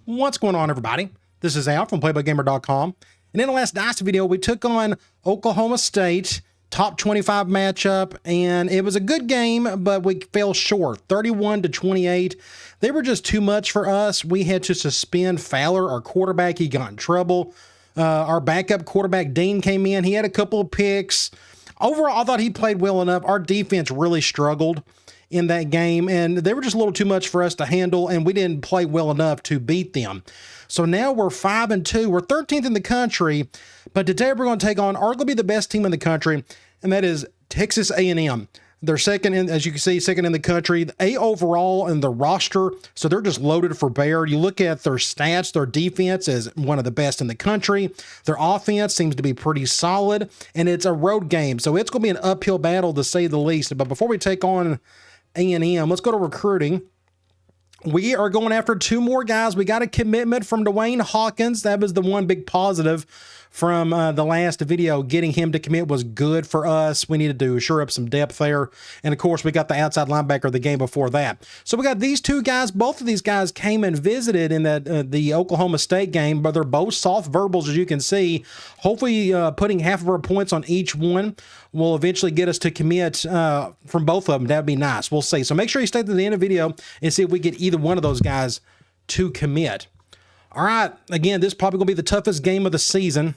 What's going on, everybody? This is Al from PlayBoyGamer.com. And in the last Dynasty video, we took on Oklahoma State, top 25 matchup, and it was a good game, but we fell short, 31-28. They were just too much for us. We had to suspend Fowler, our quarterback. He got in trouble. Our backup quarterback, Dean, came in. He had a couple of picks. Overall, I thought he played well enough. Our defense really struggled in that game, and they were just a little too much for us to handle, and we didn't play well enough to beat them. So now we're 5-2. We're 13th in the country, but today we're going to take on arguably the best team in the country, and that is Texas A&M. They're second in, as you can see, second in the country, A overall in the roster, so they're just loaded for bear. You look at their stats, their defense is one of the best in the country. Their offense seems to be pretty solid, and it's a road game, so it's going to be an uphill battle to say the least. But before we take on A&M, let's go to recruiting. We are going after two more guys. We got a commitment from Dwayne Hawkins. That was the one big positive from the last video. Getting him to commit was good for us. We needed to shore up some depth there. And of course, we got the outside linebacker the game before that. So we got these two guys. Both of these guys came and visited in that the Oklahoma State game, but they're both soft verbals, as you can see. Hopefully, putting half of our points on each one will eventually get us to commit from both of them. That'd be nice. We'll see. So make sure you stay to the end of the video and see if we get either one of those guys to commit. All right. Again, this is probably going to be the toughest game of the season.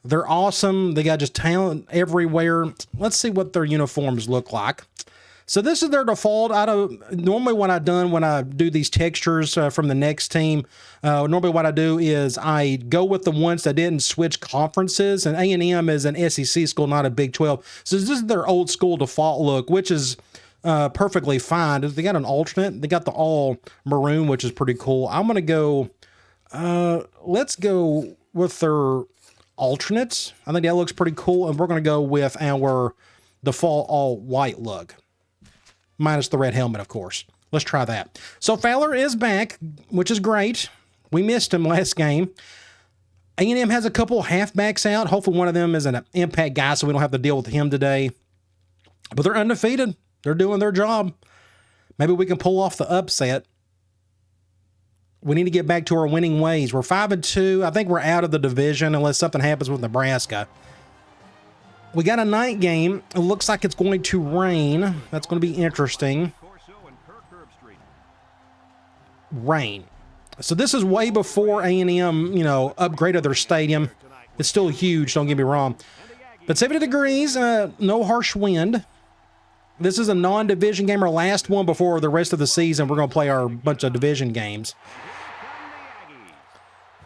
They're awesome. They got just talent everywhere. Let's see what their uniforms look like. So this is their default. Normally when I do these textures from the next team, normally what I do is I go with the ones that didn't switch conferences, and A&M is an SEC school, not a Big 12. So this is their old school default look, which is perfectly fine. They got an alternate. They got the all maroon, which is pretty cool. I'm going to go, let's go with their alternates. I think that looks pretty cool, and we're going to go with our default all white look, minus the red helmet, of course. Let's try that. So Fowler is back, which is great. We missed him last game. A&M has a couple halfbacks out. Hopefully one of them is an impact guy, so we don't have to deal with him today. But they're undefeated. They're doing their job. Maybe we can pull off the upset. We need to get back to our winning ways. We're 5-2. I think we're out of the division unless something happens with Nebraska. We got a night game. It looks like it's going to rain. That's going to be interesting. Rain. So this is way before A&M, upgraded their stadium. It's still huge, don't get me wrong. But 70 degrees, no harsh wind. This is a non-division game, our last one before the rest of the season. We're going to play our bunch of division games.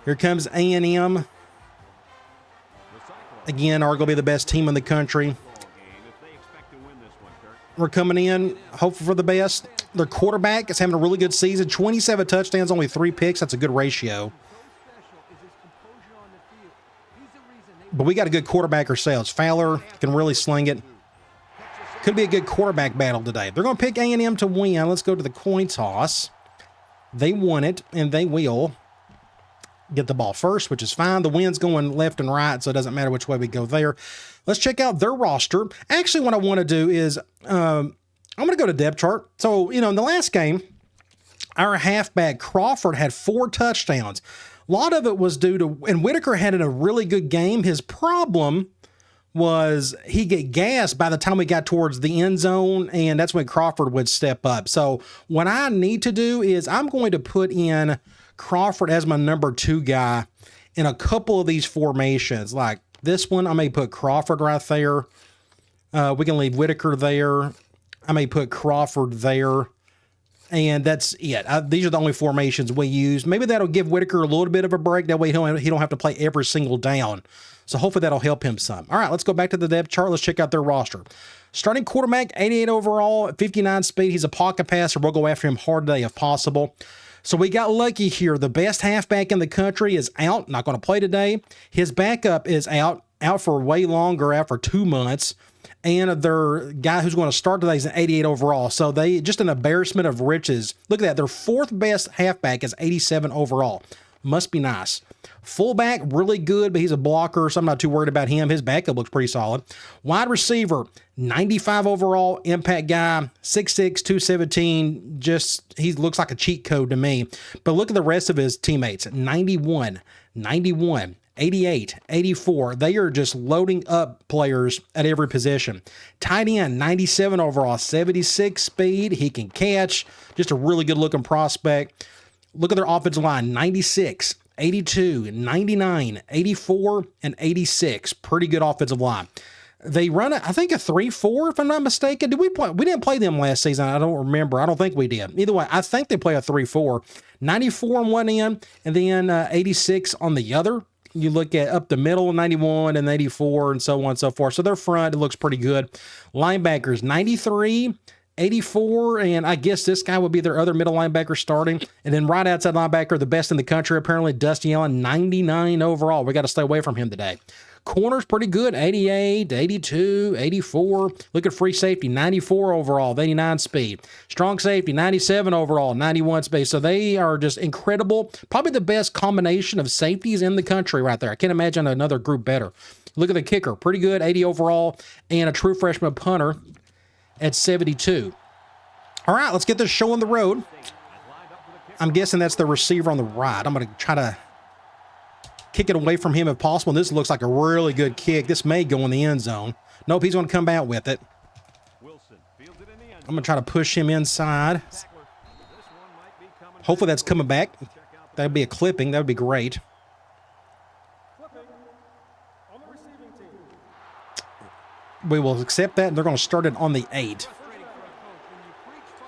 Here comes A&M. Again, are going to be the best team in the country. We're coming in, hoping for the best. Their quarterback is having a really good season. 27 touchdowns, only 3 picks. That's a good ratio. But we got a good quarterback ourselves. Fowler can really sling it. Could be a good quarterback battle today. They're going to pick A&M to win. Let's go to the coin toss. They won it, and they will get the ball first, which is fine. The wind's going left and right, so it doesn't matter which way we go there. Let's check out their roster. Actually, what I want to do is I'm going to go to depth chart. So, in the last game, our halfback Crawford had 4 touchdowns. A lot of it was due to, and Whitaker had a really good game. His problem was he get gassed by the time we got towards the end zone, and that's when Crawford would step up. So what I need to do is I'm going to put in Crawford as my number 2 guy in a couple of these formations. Like this one, I may put Crawford right there. We can leave Whitaker there. I may put Crawford there. And that's it. These are the only formations we use. Maybe that'll give Whitaker a little bit of a break. That way he don't have to play every single down. So hopefully that'll help him some. All right, let's go back to the depth chart. Let's check out their roster. Starting quarterback, 88 overall, 59 speed. He's a pocket passer. We'll go after him hard today if possible. So we got lucky here. The best halfback in the country is out, not going to play today. His backup is out for way longer, out for 2 months. And their guy who's going to start today is an 88 overall. So they just an embarrassment of riches. Look at that. Their 4th best halfback is 87 overall. Must be nice. Fullback, really good, but he's a blocker, so I'm not too worried about him. His backup looks pretty solid. Wide receiver, 95 overall, impact guy, 6'6", 217. Just, he looks like a cheat code to me. But look at the rest of his teammates. 91, 91. 88, 84. They are just loading up players at every position. Tight end, 97 overall, 76 speed. He can catch. Just a really good looking prospect. Look at their offensive line, 96, 82, 99, 84, and 86. Pretty good offensive line. They run, I think, a 3-4, if I'm not mistaken. Did we play? We didn't play them last season. I don't remember. I don't think we did. Either way, I think they play a 3-4. 94 on one end, and then 86 on the other. You look at up the middle, 91 and 84 and so on and so forth. So their front, it looks pretty good. Linebackers, 93, 84, and I guess this guy would be their other middle linebacker starting. And then right outside linebacker, the best in the country, apparently, Dusty Allen, 99 overall. We got to stay away from him today. Corners, pretty good, 88, 82, 84. Look at free safety, 94 overall, 89 speed. Strong safety, 97 overall, 91 speed. So they are just incredible. Probably the best combination of safeties in the country right there. I can't imagine another group better. Look at the kicker, pretty good, 80 overall, and a true freshman punter at 72. All right, let's get this show on the road. I'm guessing that's the receiver on the right. I'm going to try to kick it away from him if possible. This looks like a really good kick. This may go in the end zone. Nope, he's going to come out with it. I'm going to try to push him inside. Hopefully that's coming back. That would be a clipping. That would be great. We will accept that, and they're going to start it on the 8.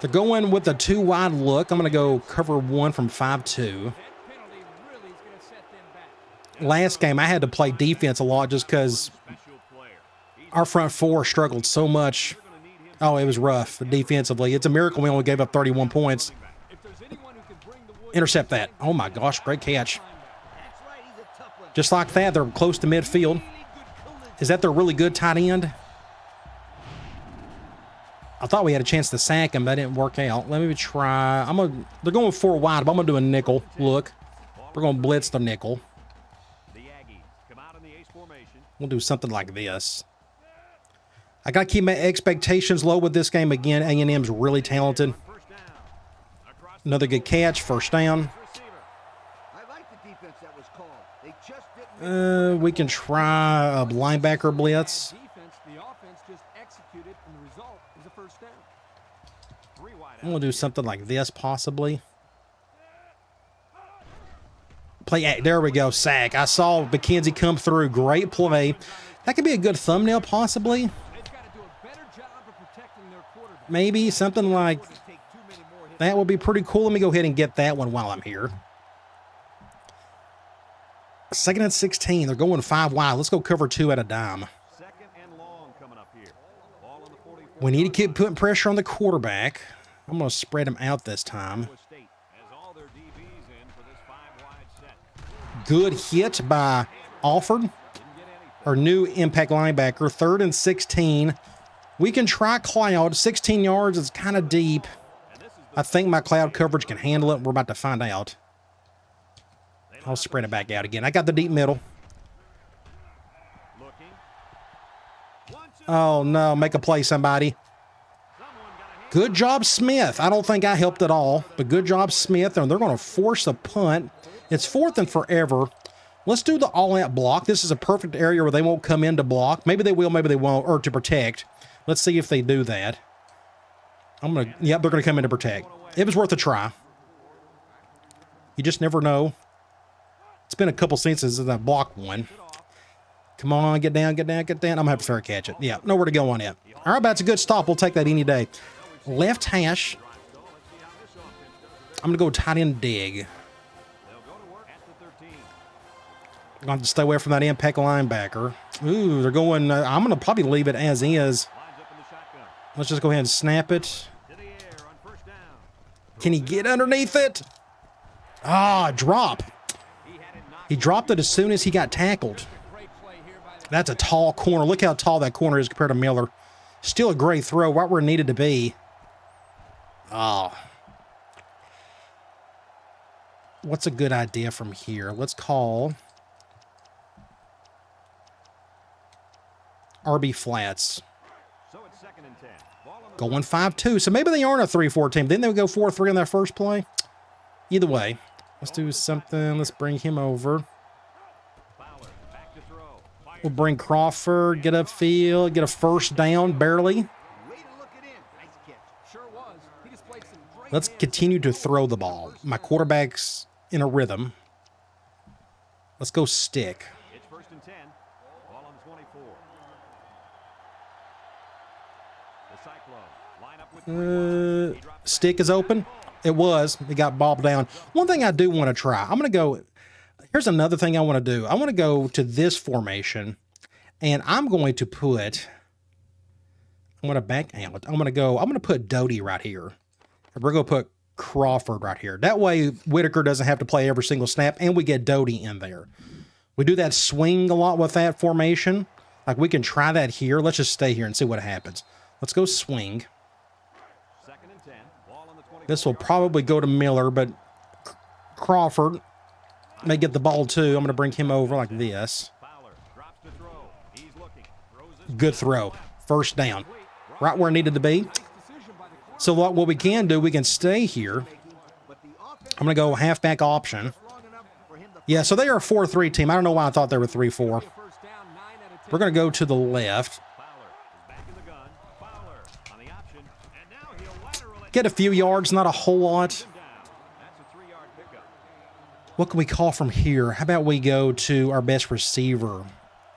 They're going with a 2 wide look. I'm going to go cover 1 from 5-2. Last game, I had to play defense a lot just because our front four struggled so much. Oh, it was rough defensively. It's a miracle we only gave up 31 points. Intercept that. Oh, my gosh, great catch. Just like that, they're close to midfield. Is that their really good tight end? I thought we had a chance to sack him. That didn't work out. Let me try. They're going 4 wide, but I'm going to do a nickel look. We're going to blitz the nickel. We'll do something like this. I got to keep my expectations low with this game. Again, A&M's really talented. Another good catch, first down. We can try a linebacker blitz. I'm going to do something like this, possibly. Play, there we go, sack. I saw McKenzie come through. Great play. That could be a good thumbnail, possibly. Maybe something like that would be pretty cool. Let me go ahead and get that one while I'm here. 2nd and 16. They're going 5 wide. Let's go cover 2 at a dime. We need to keep putting pressure on the quarterback. I'm going to spread him out this time. Good hit by Alford, our new impact linebacker. 3rd and 16. We can try Cloud. 16 yards is kind of deep. I think my cloud coverage can handle it. We're about to find out. I'll spread it back out again. I got the deep middle. Oh, no. Make a play, somebody. Good job, Smith. I don't think I helped at all, but good job, Smith. And they're going to force a punt. It's 4th and forever. Let's do the all-out block. This is a perfect area where they won't come in to block. Maybe they will, maybe they won't, or to protect. Let's see if they do that. Yep, they're going to come in to protect. It was worth a try. You just never know. It's been a couple since I blocked one. Come on, get down, get down, get down. I'm going to have to fair catch it. Yeah, nowhere to go on it. All right, that's a good stop. We'll take that any day. Left hash. I'm going to go tight end dig. I'm going to stay away from that impact linebacker. Ooh, they're going. I'm going to probably leave it as is. Let's just go ahead and snap it. Can he get underneath it? Ah, drop. He dropped it as soon as he got tackled. That's a tall corner. Look how tall that corner is compared to Miller. Still a great throw, right where it needed to be. Oh. what's a good idea from here? Let's call RB flats. Going 5-2. So maybe they aren't a 3-4 team. Didn't they go 4-3 on their first play? Either way, let's do something. Let's bring him over. We'll bring Crawford, get upfield, get a first down, barely. Let's continue to throw the ball. My quarterback's in a rhythm. Let's go stick. It's 1st and 10. Ball on the 24. The Cyclone line up with stick is open. It was. It got bobbed down. One thing I do want to try. I'm going to go. Here's another thing I want to do. I want to go to this formation, and I'm going to put. I'm going to back out. I'm going to put Doty right here. We're going to put Crawford right here. That way, Whitaker doesn't have to play every single snap, and we get Doty in there. We do that swing a lot with that formation. Like, we can try that here. Let's just stay here and see what happens. Let's go swing. This will probably go to Miller, but Crawford may get the ball too. I'm going to bring him over like this. Good throw. First down. Right where it needed to be. So what we can do, we can stay here. I'm going to go halfback option. Yeah, so they are a 4-3 team. I don't know why I thought they were 3-4. We're going to go to the left. Get a few yards, not a whole lot. What can we call from here? How about we go to our best receiver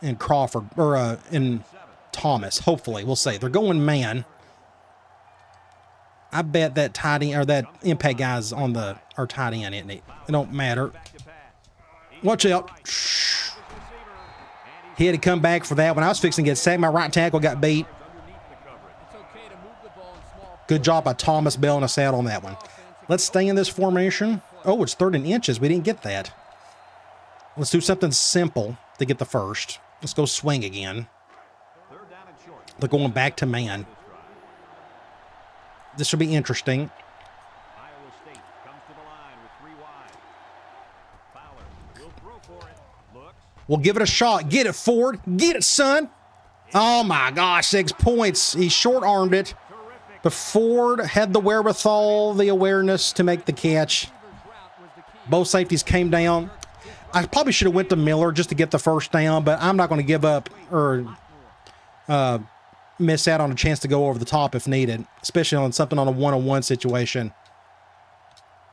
in Crawford, or in Thomas, hopefully. We'll say. They're going man. I bet that tight end, or that impact guy's on our tight end, isn't he? It don't matter. Watch out. He had to come back for that. When I was fixing to get sacked, my right tackle got beat. Good job by Thomas bailing us out on that one. Let's stay in this formation. Oh, it's 3rd and inches. We didn't get that. Let's do something simple to get the first. Let's go swing again. They're going back to man. This will be interesting. We'll give it a shot. Get it, Ford. Get it, son. Oh, my gosh. 6 points. He short-armed it. But Ford had the wherewithal, the awareness to make the catch. Both safeties came down. I probably should have went to Miller just to get the first down, but I'm not going to give up or miss out on a chance to go over the top if needed, especially on something on a one-on-one situation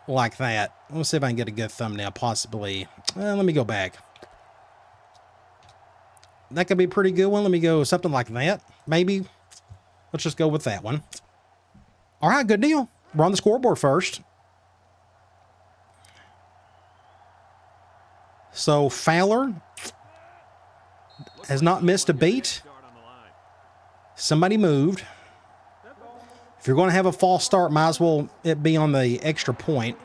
like that. Let's see if I can get a good thumbnail, possibly. Let me go back. That could be a pretty good one. Let me go something like that, maybe. Let's just go with that one. All right, good deal. We're on the scoreboard first. So Fowler has not missed a beat. Somebody moved. If you're going to have a false start, might as well it be on the extra point.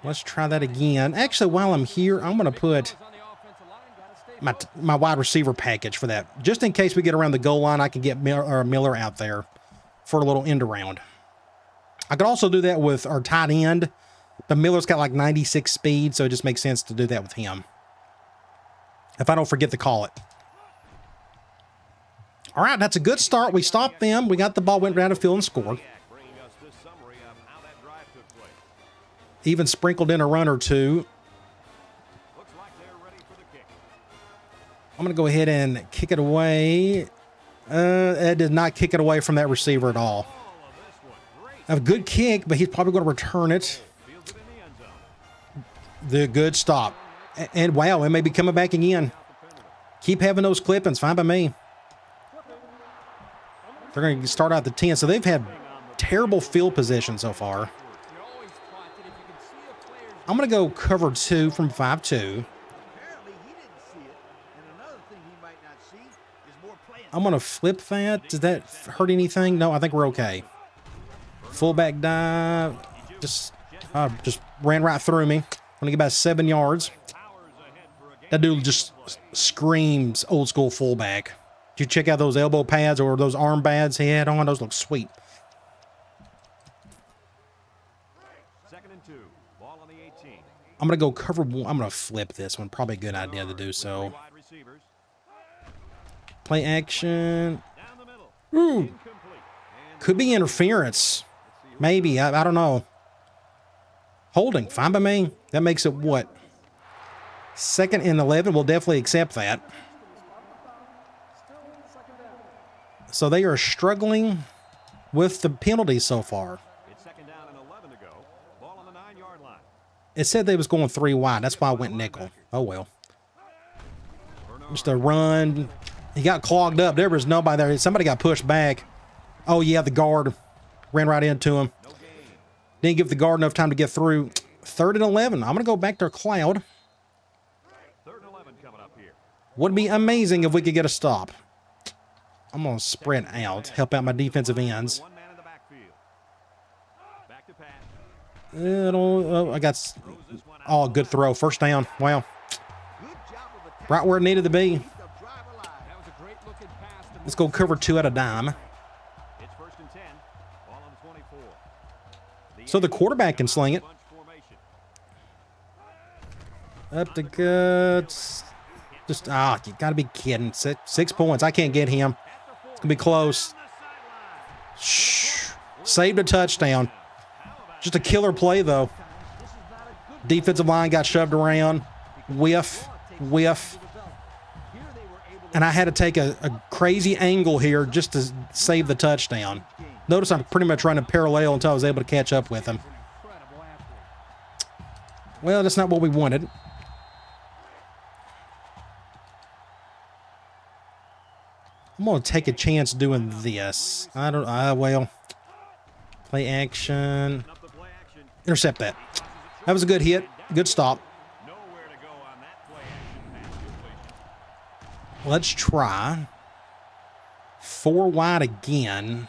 Let's try that again. Actually, while I'm here, I'm going to put my wide receiver package for that. Just in case we get around the goal line, I can get Miller out there for a little end around. I could also do that with our tight end, but Miller's got like 96 speed, so it just makes sense to do that with him. If I don't forget to call it. All right, that's a good start. We stopped them. We got the ball, went down the field and scored. Even sprinkled in a run or two. I'm going to go ahead and kick it away. It did not kick it away from that receiver at all. A good kick, but he's probably going to return it. The good stop. And wow, it may be coming back again. Keep having those clippings. Fine by me. They're going to start out the 10. So they've had terrible field position so far. I'm going to go cover 2 from 5-2. I'm going to flip that. Does that hurt anything? No, I think we're okay. Fullback dive. Just ran right through me. I'm going to get about 7 yards. That dude just screams old school fullback. Did you check out those elbow pads or those arm pads he had on? Those look sweet. 2nd and 2. Ball on the 18. I'm going to go cover one. I'm going to flip this one. Probably a good idea to do so. Wide receivers. Play action. Down the middle. Ooh. Incomplete. And Could be interference. Maybe. I don't know. Holding. Fine by me. That makes it what? 2nd and 11. We'll definitely accept that. So they are struggling with the penalties so far. it's 2nd down and 11 to go. Ball on the 9-yard line. It said they was going 3 wide. That's why I went nickel. Oh, well. Just a run. He got clogged up. There was nobody there. Somebody got pushed back. Oh, yeah, the guard ran right into him. Didn't give the guard enough time to get through. 3rd and 11. I'm going to go back to Cloud. 3rd and 11 coming up here. Would be amazing if we could get a stop. I'm going to spread out, help out my defensive ends. One man in the backfield. Back to pass. I got... Oh, good throw. First down. Wow. Right where it needed to be. Let's go cover 2 at a dime. It's 1st and 10. Ball on the 24. So the quarterback can sling it. Bunch formation. Up the guts. Just, you got to be kidding. 6 points. I can't get him. It's going to be close. Shh. Saved a touchdown. Just a killer play, though. Defensive line got shoved around. Whiff. And I had to take a crazy angle here just to save the touchdown. Notice I'm pretty much running parallel until I was able to catch up with him. Well, that's not what we wanted. I'm going to take a chance doing this. Well, play action. Intercept that. That was a good hit. Good stop. Nowhere to go on that play action pass completion. Let's try 4 wide again.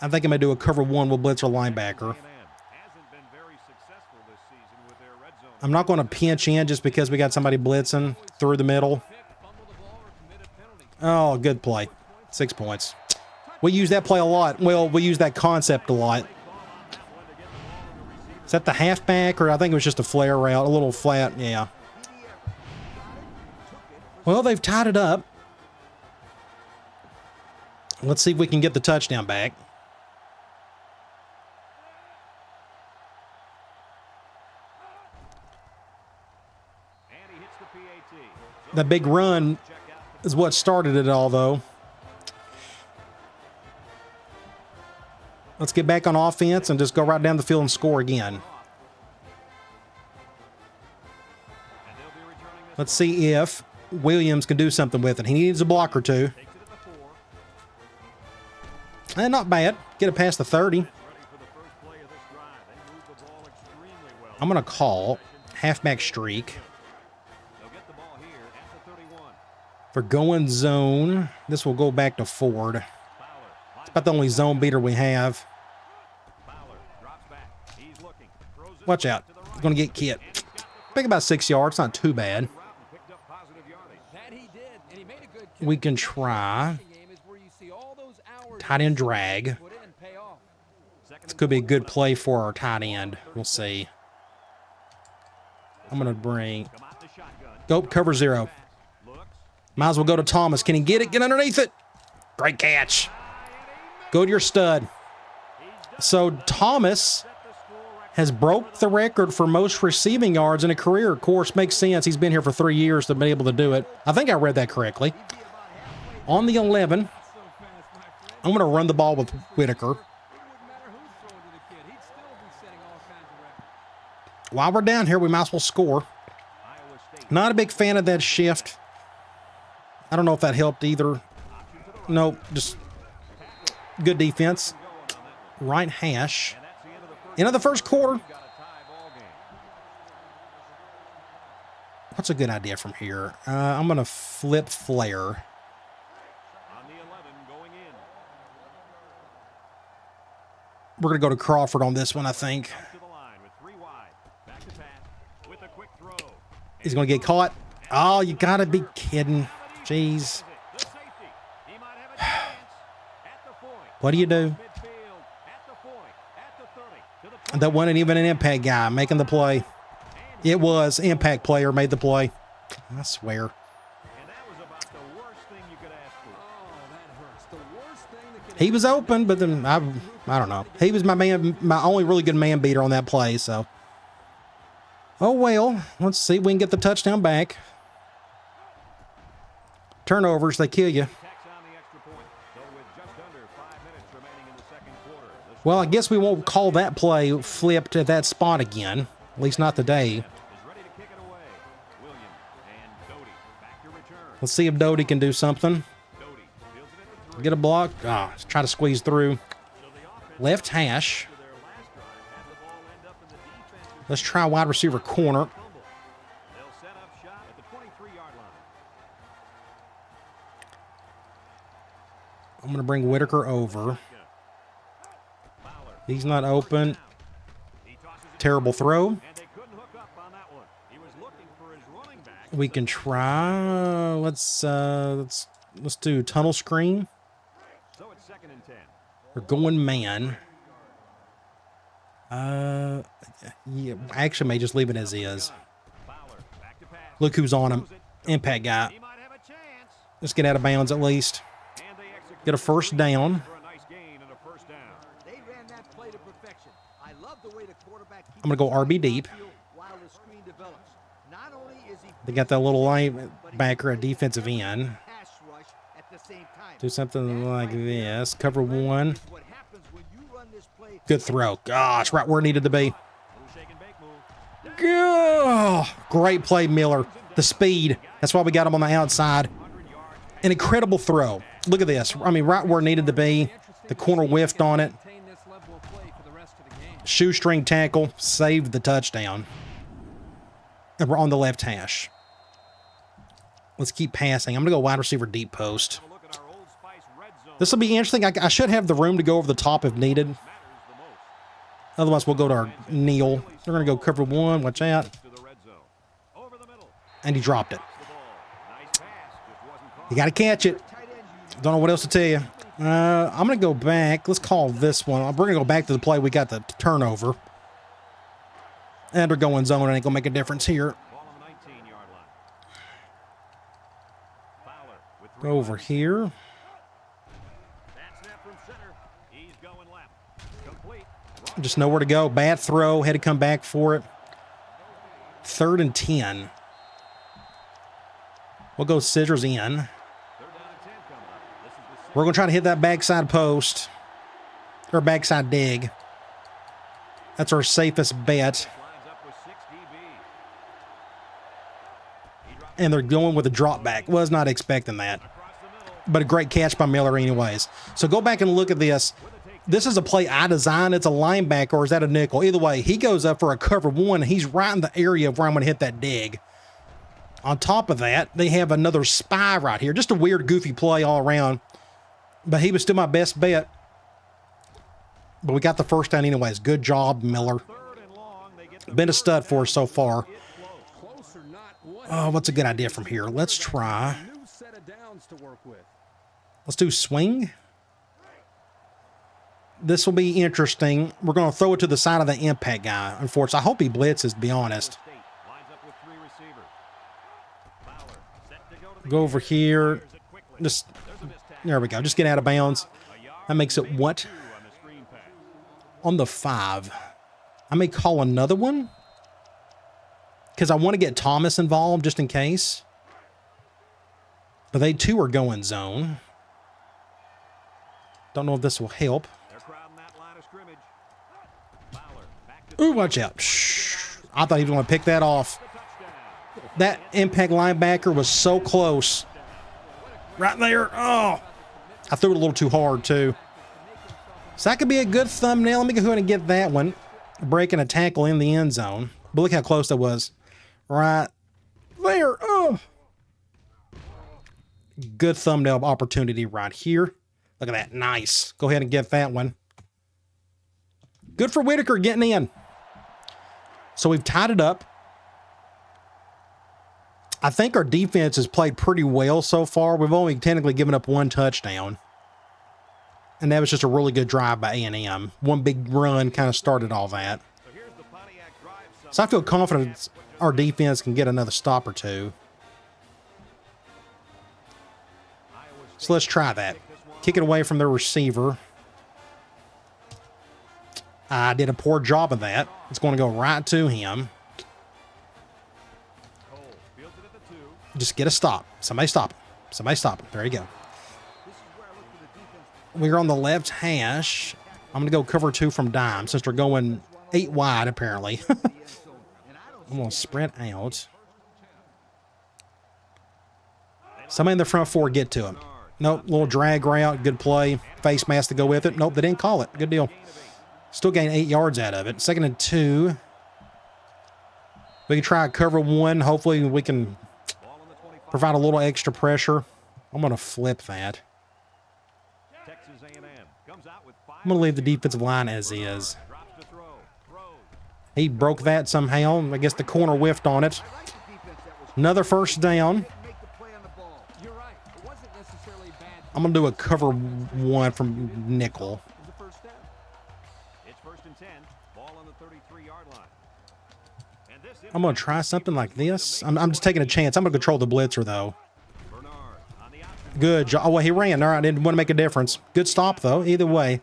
I think I'm going to do a cover 1 with blitz or linebacker. Hasn't been very successful this season with their red zone. I'm not going to pinch in just because we got somebody blitzing through the middle. Oh, good play. 6 points. We use that play a lot. Well, we use that concept a lot. Is that the halfback, or I think it was just a flare route, a little flat? Yeah. Well, they've tied it up. Let's see if we can get the touchdown back. And he hits the PAT. That big run is what started it all, though. Let's get back on offense and just go right down the field and score again. Let's see if Williams can do something with it. He needs a block or two. And not bad. Get it past the 30. I'm going to call halfback streak. For going zone, this will go back to Ford. It's about the only zone beater we have. Watch out. He's going to get Kit. Pick about 6 yards. Not too bad. We can try tight end drag. This could be a good play for our tight end. We'll see. I'm going to bring... Go, cover 0. Might as well go to Thomas. Can he get it? Get underneath it. Great catch. Go to your stud. So Thomas has broke the record for most receiving yards in a career. Of course, makes sense. He's been here for 3 years to be able to do it. I think I read that correctly. On the 11, I'm going to run the ball with Whitaker. While we're down here, we might as well score. Not a big fan of that shift. I don't know if that helped either. Nope, just good defense. Right hash. End of the first quarter. What's a good idea from here? I'm going to flip flare. We're going to go to Crawford on this one, I think. He's going to get caught. Oh, you got to be kidding. Jeez. What do you do? That wasn't even an impact guy making the play. It was impact player made the play. I swear. And that was about the worst thing you could ask for. Oh, that hurts. The worst thing that could He was open, but then I don't know. He was my only really good man beater on that play. So, oh well. Let's see if we can get the touchdown back. Turnovers, they kill you. Tacks on the extra point. So with just under 5 minutes remaining in the second quarter, the Well, I guess we won't call that play flipped at that spot again. At least not today. is ready to kick it away. Williams and Doty back to return. Let's see if Doty can do something. Doty fields it at the 3. Get a block. Try to squeeze through. So the offense Left hash. to their last drive had the ball end up in the defense's Let's try wide receiver corner. fumble. They'll set up shop at the 23-yard line. I'm going to bring Whitaker over. Fowler. He's not open. He tosses it Terrible throw. and they couldn't hook up on that one. He was looking for his running back. We can try. Let's do tunnel screen. So it's 2nd and 10. We're going man. Yeah, I actually may just leave it as is. Fowler back to pass. Look who's on him. Impact guy. He might have a chance. Let's get out of bounds at least. And they execute Get a first down. for a nice gain and a first down. They ran that play to perfection. I love the way the quarterback keeps I'm going to go RB deep. while the screen develops. Not only is he They got that little linebacker at defensive end. pass rush at the same time. Do something like this. Cover one. What happens when you run this play? Good throw. Gosh, right where it needed to be. Little shake and bake move. Oh, great play, Miller. The speed. That's why we got him on the outside. An incredible throw. Look at this. I mean, right where it needed to be. The corner whiffed on it. Maintain this level of play for the rest of the game. Shoestring tackle. Saved the touchdown. And we're on the left hash. Let's keep passing. I'm going to go wide receiver deep post. Look at our Old Spice red zone. This will be interesting. I should have the room to go over the top if needed. Matters the most. Otherwise, we'll go to our kneel. They're going to go cover one. Watch out. To the red zone. Over the middle. And he dropped it. The ball. Nice pass. Just wasn't caught. You got to catch it. Don't know what else to tell you. I'm going to go back. Let's call this one. We're going to go back to the play. We got the turnover. And they're going zone. It ain't going to make a difference here. Ball on the 19-yard line. Fowler with 3 Over yards. here. That snap from center. He's going left. Complete. Just nowhere to go. Bad throw. Had to come back for it. 3rd and 10. We'll go scissors in. 3rd down and 10 coming up. This is the We're going to try to hit that backside post. Or backside dig. That's our safest bet. lines up with 6 DB. And they're going with a drop back. Was not expecting that. Across the middle. But a great catch by Miller anyways. So go back and look at this. This is a play I designed. It's a linebacker or is that a nickel? Either way, he goes up for a cover one. He's right in the area of where I'm going to hit that dig. On top of that, they have another spy right here. Just a weird, goofy play all around. But he was still my best bet. But we got the first down anyways. Good job, Miller. 3rd and long. They get the Been a stud for us so far. Close or not, what Oh, what's a good idea from here? Let's try. new set of downs to work with. Let's do swing. This will be interesting. We're going to throw it to the side of the impact guy. Unfortunately, I hope he blitzes, to be honest. State lines up with 3 receivers. Fowler set to go to the Go over here. Clears it quickly. Just, There's a missed tackle. there we go. Just get out of bounds. A yard, That makes it maybe what? 2 on the screen pass. On the 5. I may call another one. Because I want to get Thomas involved just in case. But they too are going zone. Don't know if this will help. They're crowding that line of scrimmage. Fowler back to Ooh, watch out. Shh. I thought he was going to pick that off. the touchdown. That impact linebacker was so close. Right there. Oh. I threw it a little too hard, too. So that could be a good thumbnail. Let me go ahead and get that one. Breaking a tackle in the end zone. But look how close that was. Right there. Oh. Good thumbnail opportunity right here. Look at that. Nice. Go ahead and get that one. Good for Whitaker getting in. So we've tied it up. I think our defense has played pretty well so far. We've only technically given up 1 touchdown. And that was just a really good drive by A&M. One big run kind of started all that. So here's the Pontiac drive. So I feel confident our defense can get another stop or two. So let's try that. Kick it away from their receiver. I did a poor job of that. It's going to go right to him. Cole fields it at the 2. Just get a stop. Somebody stop him. Somebody stop him. There you go. We're on the left hash. I'm going to go cover 2 from dime since they're going 8 wide, apparently. I'm going to spread out. Somebody in the front 4 get to him. Nope, little drag route, good play. Face mask to go with it. Nope, they didn't call it. Good deal. Still gain 8 yards out of it. 2nd and 2. We can try cover 1. Hopefully we can provide a little extra pressure. I'm going to flip that. Texas A&M comes out with 5. I'm going to leave the defensive line as is. Drops to throw. Throws. He broke that somehow. I guess the corner whiffed on it. Another first down. I'm going to do a cover 1 from nickel. It's 1st and 10. Ball on the 33-yard line. And this I'm going to try something like this. I'm just taking a chance. I'm going to control the blitzer, though. Bernard on the option. Good job. Oh, well, he ran. All right, didn't want to make a difference. Good stop, though, either way.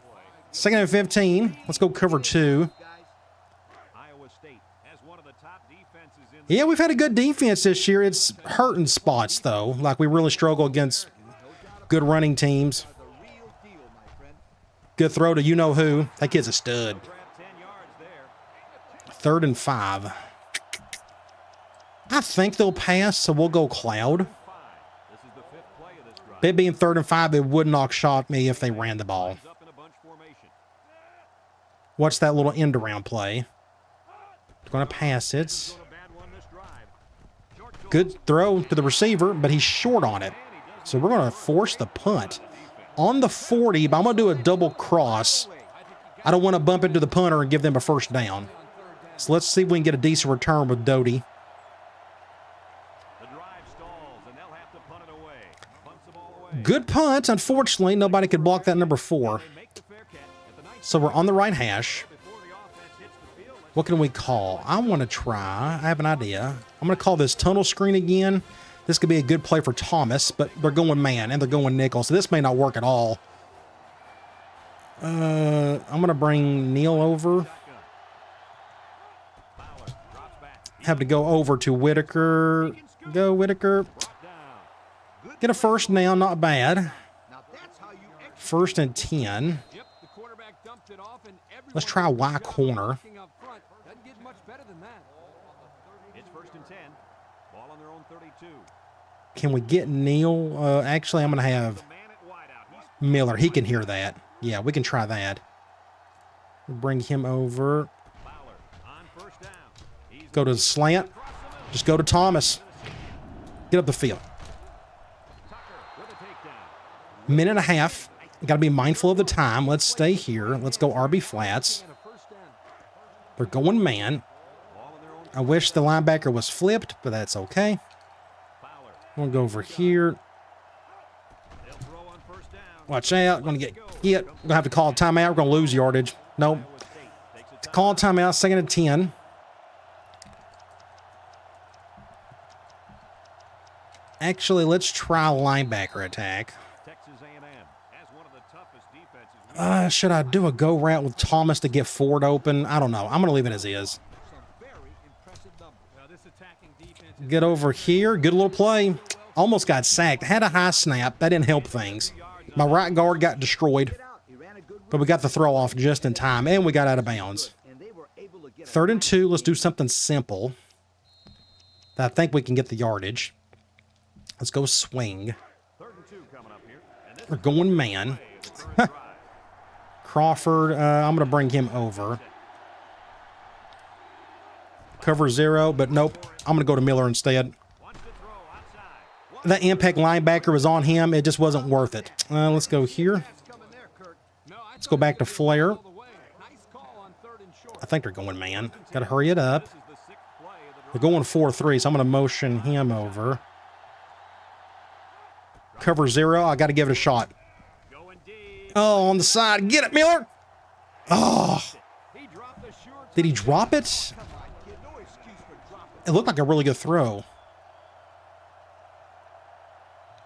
2nd and 15. Let's go cover 2. Iowa State has one of the top defenses in the Yeah, we've had a good defense this year. It's hurting spots, though. Like, we really struggle against good running teams. Good throw to you-know-who. That kid's a stud. grab 10 yards there. 3rd and 5. I think they'll pass, so we'll go cloud. This is the 5th play of this drive. It being 3rd and 5, it would not shock me if they ran the ball. Up in a bunch formation. Watch that little end around play. Going to pass it. Not a bad one this drive. Short Good throw to the receiver, but he's short on it. So we're going to force the punt on the 40, but I'm going to do a double cross. I don't want to bump into the punter and give them a first down. So let's see if we can get a decent return with Doty. The drive stalls, and they'll have to punt it away. Punts the ball away. Good punt. Unfortunately, nobody could block that number 4. They make the fair catch at the 9th So we're on the right hash. before the offense hits the field. What can we call? I want to try. I have an idea. I'm going to call this tunnel screen again. This could be a good play for Thomas, but they're going man and they're going nickel, so this may not work at all. I'm going to bring Neal over. Fowler drops back. Have to go over to Whitaker. Go, Whitaker. Down. Get a first down, not bad. Now that's how you execute. 1st and 10. Yep, the quarterback dumped it off and Let's try Y corner. up front. Doesn't get much better than that. It's 1st and 10. Ball on their own 32. Can we get Neal? Actually, I'm going to have Man at wideout. He's Miller. He can hear that. Yeah, we can try that. Bring him over. Fowler on 1st down. He's Go to the slant. Just go to Thomas. Get up the field. Tucker with a takedown. Minute and a half. Got to be mindful of the time. Let's stay here. Let's go RB flats. And a first down. They're going man. Ball on their own. I wish the linebacker was flipped, but that's okay. Fowler. I'm going to go over here. They'll throw on 1st down. Watch out. Going to get hit. We're going to have to call a timeout. We're going to lose yardage. Nope. Iowa State takes a Call a timeout. 2nd and 10. Actually, let's try linebacker attack. Texas A&M has one of the toughest defenses. Should I do a go route with Thomas to get Ford open? I don't know. I'm going to leave it as is. Some very impressive numbers. Now this attacking defense is Get over here. Good little play. Almost got sacked. Had a high snap. That didn't help things. My right guard got destroyed, out. He ran a good but we got the throw off just in time, and we got out of bounds. and they were able to get 3rd and 2. Let's do something simple. I think we can get the yardage. Let's go swing. 3rd and 2 coming up here. And this We're going man. Crawford, I'm going to bring him over. Cover 0, but nope. I'm going to go to Miller instead. wants to throw outside. That impact linebacker was on him. It just wasn't worth it. Let's go here. coming there, Kirk. No, Let's go back to Flair. all the way. Nice call on 3rd and short. I think they're going man. Got to hurry it up. This is the 6th play of the drive. They're going 4-3, so I'm going to motion him over. Cover 0. I got to give it a shot. Going deep. Oh, on the side. Get it, Miller. Oh, He dropped the sure did he drop it? Come on, kid. No excuse for dropping. It looked like a really good throw.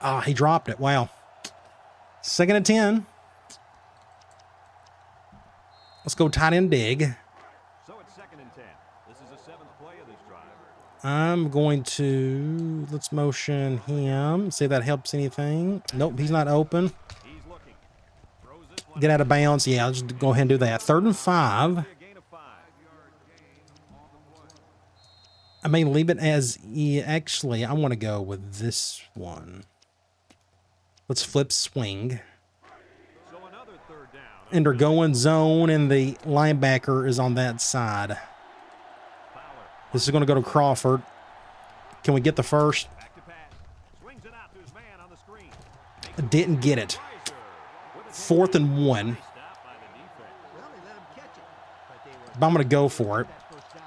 Ah, he dropped it. Wow. 2nd and 10. Let's go tight end dig. So it's 2nd and 10. This is the 7th play of this drive. I'm going to, let's motion him. See if that helps anything. Nope, he's not open. He's looking. Throws this one. Get out of bounds. Yeah, I'll just go ahead and do that. 3rd and 5. A gain of 5. I may leave it as, actually, I want to go with this one. Let's flip swing. So another 3rd down. And they're going zone, and the linebacker is on that side. Fowler. This is going to go to Crawford. Can we get the first? Back to pass. Swings it out to his man on the screen. Didn't get it. Riser with a 4th and 1. stop by the defense. Well, they let him catch it. But they were But I'm going to go for it. that first down.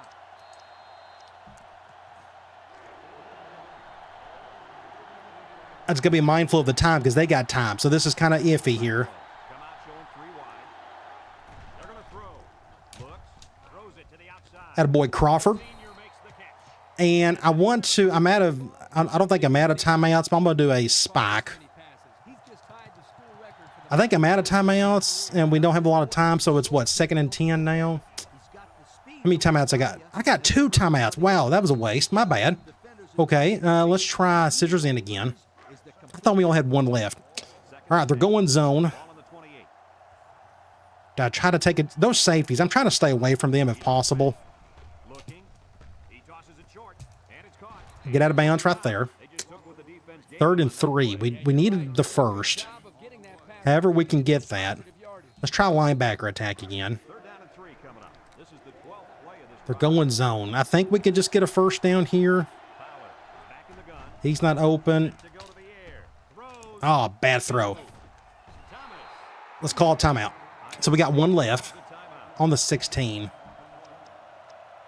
I just got to be mindful of the time because they got time. So this is kind of iffy here. Come out showing 3 wide. They're going to throw. Looks. Throws it to the outside. Attaboy Crawford. Senior makes the catch. And I want to, I don't think I'm out of timeouts, but I'm going to do a spike. He's just tied the school record for the I think I'm out of timeouts, and we don't have a lot of time, so it's what, 2nd and 10 now? he's got the speed. How many timeouts I got? I got 2 timeouts. Wow, that was a waste. My bad. Okay, let's try scissors in again. I thought we only had 1 left. All right, they're going zone. Ball on the 28. I try to take it. Those safeties, I'm trying to stay away from them if possible. Looking. He tosses it short. And it's caught. Get out of bounds right there. They just took what the defense gave 3rd and 3. We needed the first. Job of getting that pass However we can get that. yardage. Let's try linebacker attack again. 3rd down and 3 coming up. This is the 12th play of this They're drive. going zone. I think we could just get a first down here. Fowler is back in the gun. He's not open. To go to the air. Throws. Oh, bad throw. Thomas. Let's call a timeout. So we got 1 left The timeout. on the 16.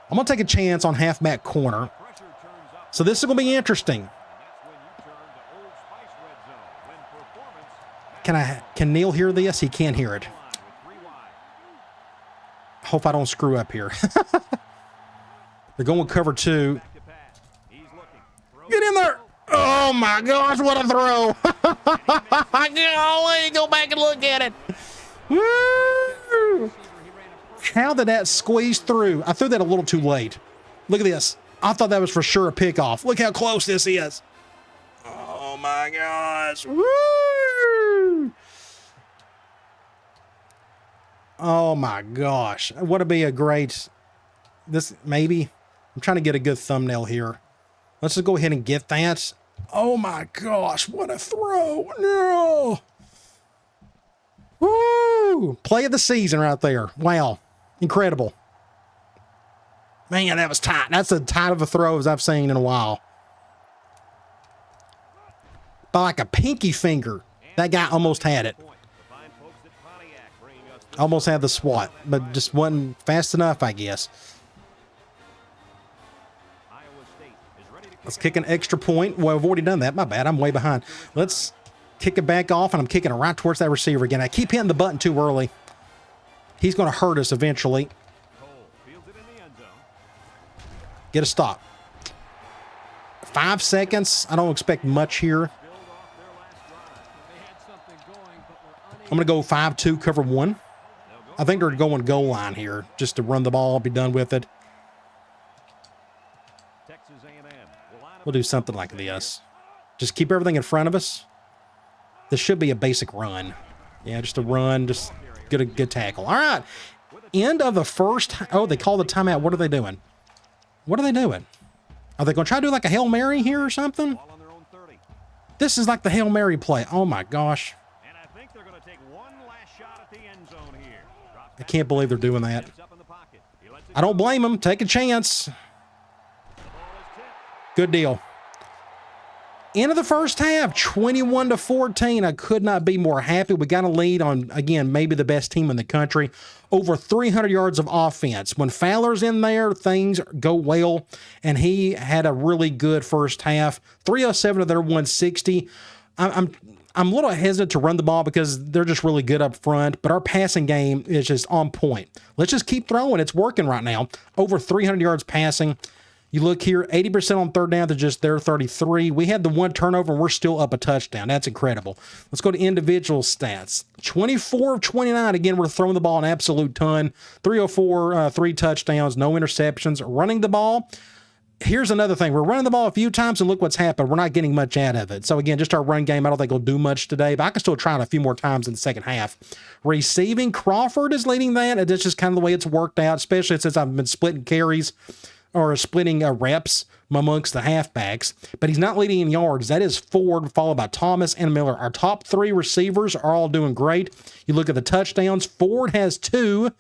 I'm going to take a chance on halfback corner. Pressure turns up. So this is going to be interesting. And that's when you turn to Old Spice Red Zone. When performance Can Neil hear this? He can't hear it. line with 3 wide. Hope I don't screw up here. They're going cover 2. Back to pass. He's looking. Throws Get in there. Oh my gosh, what a throw. Golly, go back and look at it. Woo! How did that squeeze through? I threw that a little too late. Look at this. I thought that was for sure a pickoff. Look how close this is. Oh my gosh. Woo! Oh my gosh. Would it be a great, this maybe? I'm trying to get a good thumbnail here. Let's just go ahead and get that. Oh my gosh, what a throw. No. Woo! Play of the season right there. Wow. Incredible. Man, that was tight. That's as tight of a throw as I've seen in a while. By like a pinky finger. That guy almost had it. Point. The fine folks at Pontiac bringing us this Almost had the swat, but just wasn't fast enough, I guess. Iowa State is ready to Let's kick kick an extra point. Well, I've already done that. My bad. I'm way behind. Let's kick it back off, and I'm kicking it right towards that receiver again. I keep hitting the button too early. He's going to hurt us eventually. Cole fields it in the end zone. Get a stop. 5 seconds. I don't expect much here. Build off their last drive. They had something going, but were I'm going to go 5-2, cover 1. I think they're going goal line here just to run the ball, be done with it. Texas A&M will line up We'll do something like this. Just keep everything in front of us. This should be a basic run. Yeah, just a run, just get a good tackle. All right. End of the first. Oh, they called the timeout. What are they doing? What are they doing? Are they going to try to do like a Hail Mary here or something? ball on their own 30. This is like the Hail Mary play. Oh my gosh. And I think they're going to take one last shot at the end zone here. Drop I back, can't believe they're doing that. gets up in the pocket. He lets it I don't go. blame them. Take a chance. The ball is tipped. Good deal. End of the first half, 21-14. I could not be more happy. We got a lead on, again, maybe the best team in the country. Over 300 yards of offense. When Fowler's in there, things go well. And he had a really good first half. 307 of their 160. I'm a little hesitant to run the ball because they're just really good up front, but our passing game is just on point. Let's just keep throwing. It's working right now. Over 300 yards passing. You look here, 80% on third down to just their 33. We had the one turnover, and we're still up a touchdown. That's incredible. Let's go to individual stats. 24 of 29. Again, we're throwing the ball an absolute ton. 304, 3 touchdowns, no interceptions. Running the ball. Here's another thing. We're running the ball a few times, and look what's happened. We're not getting much out of it. So, again, just our run game, I don't think will do much today, but I can still try it a few more times in the second half. Receiving, Crawford is leading that, and that's just kind of the way it's worked out, especially since I've been splitting carries or splitting reps amongst the halfbacks. But he's not leading in yards. That is Ford, followed by Thomas and Miller. Our top 3 receivers are all doing great. You look at the touchdowns. Ford has 2.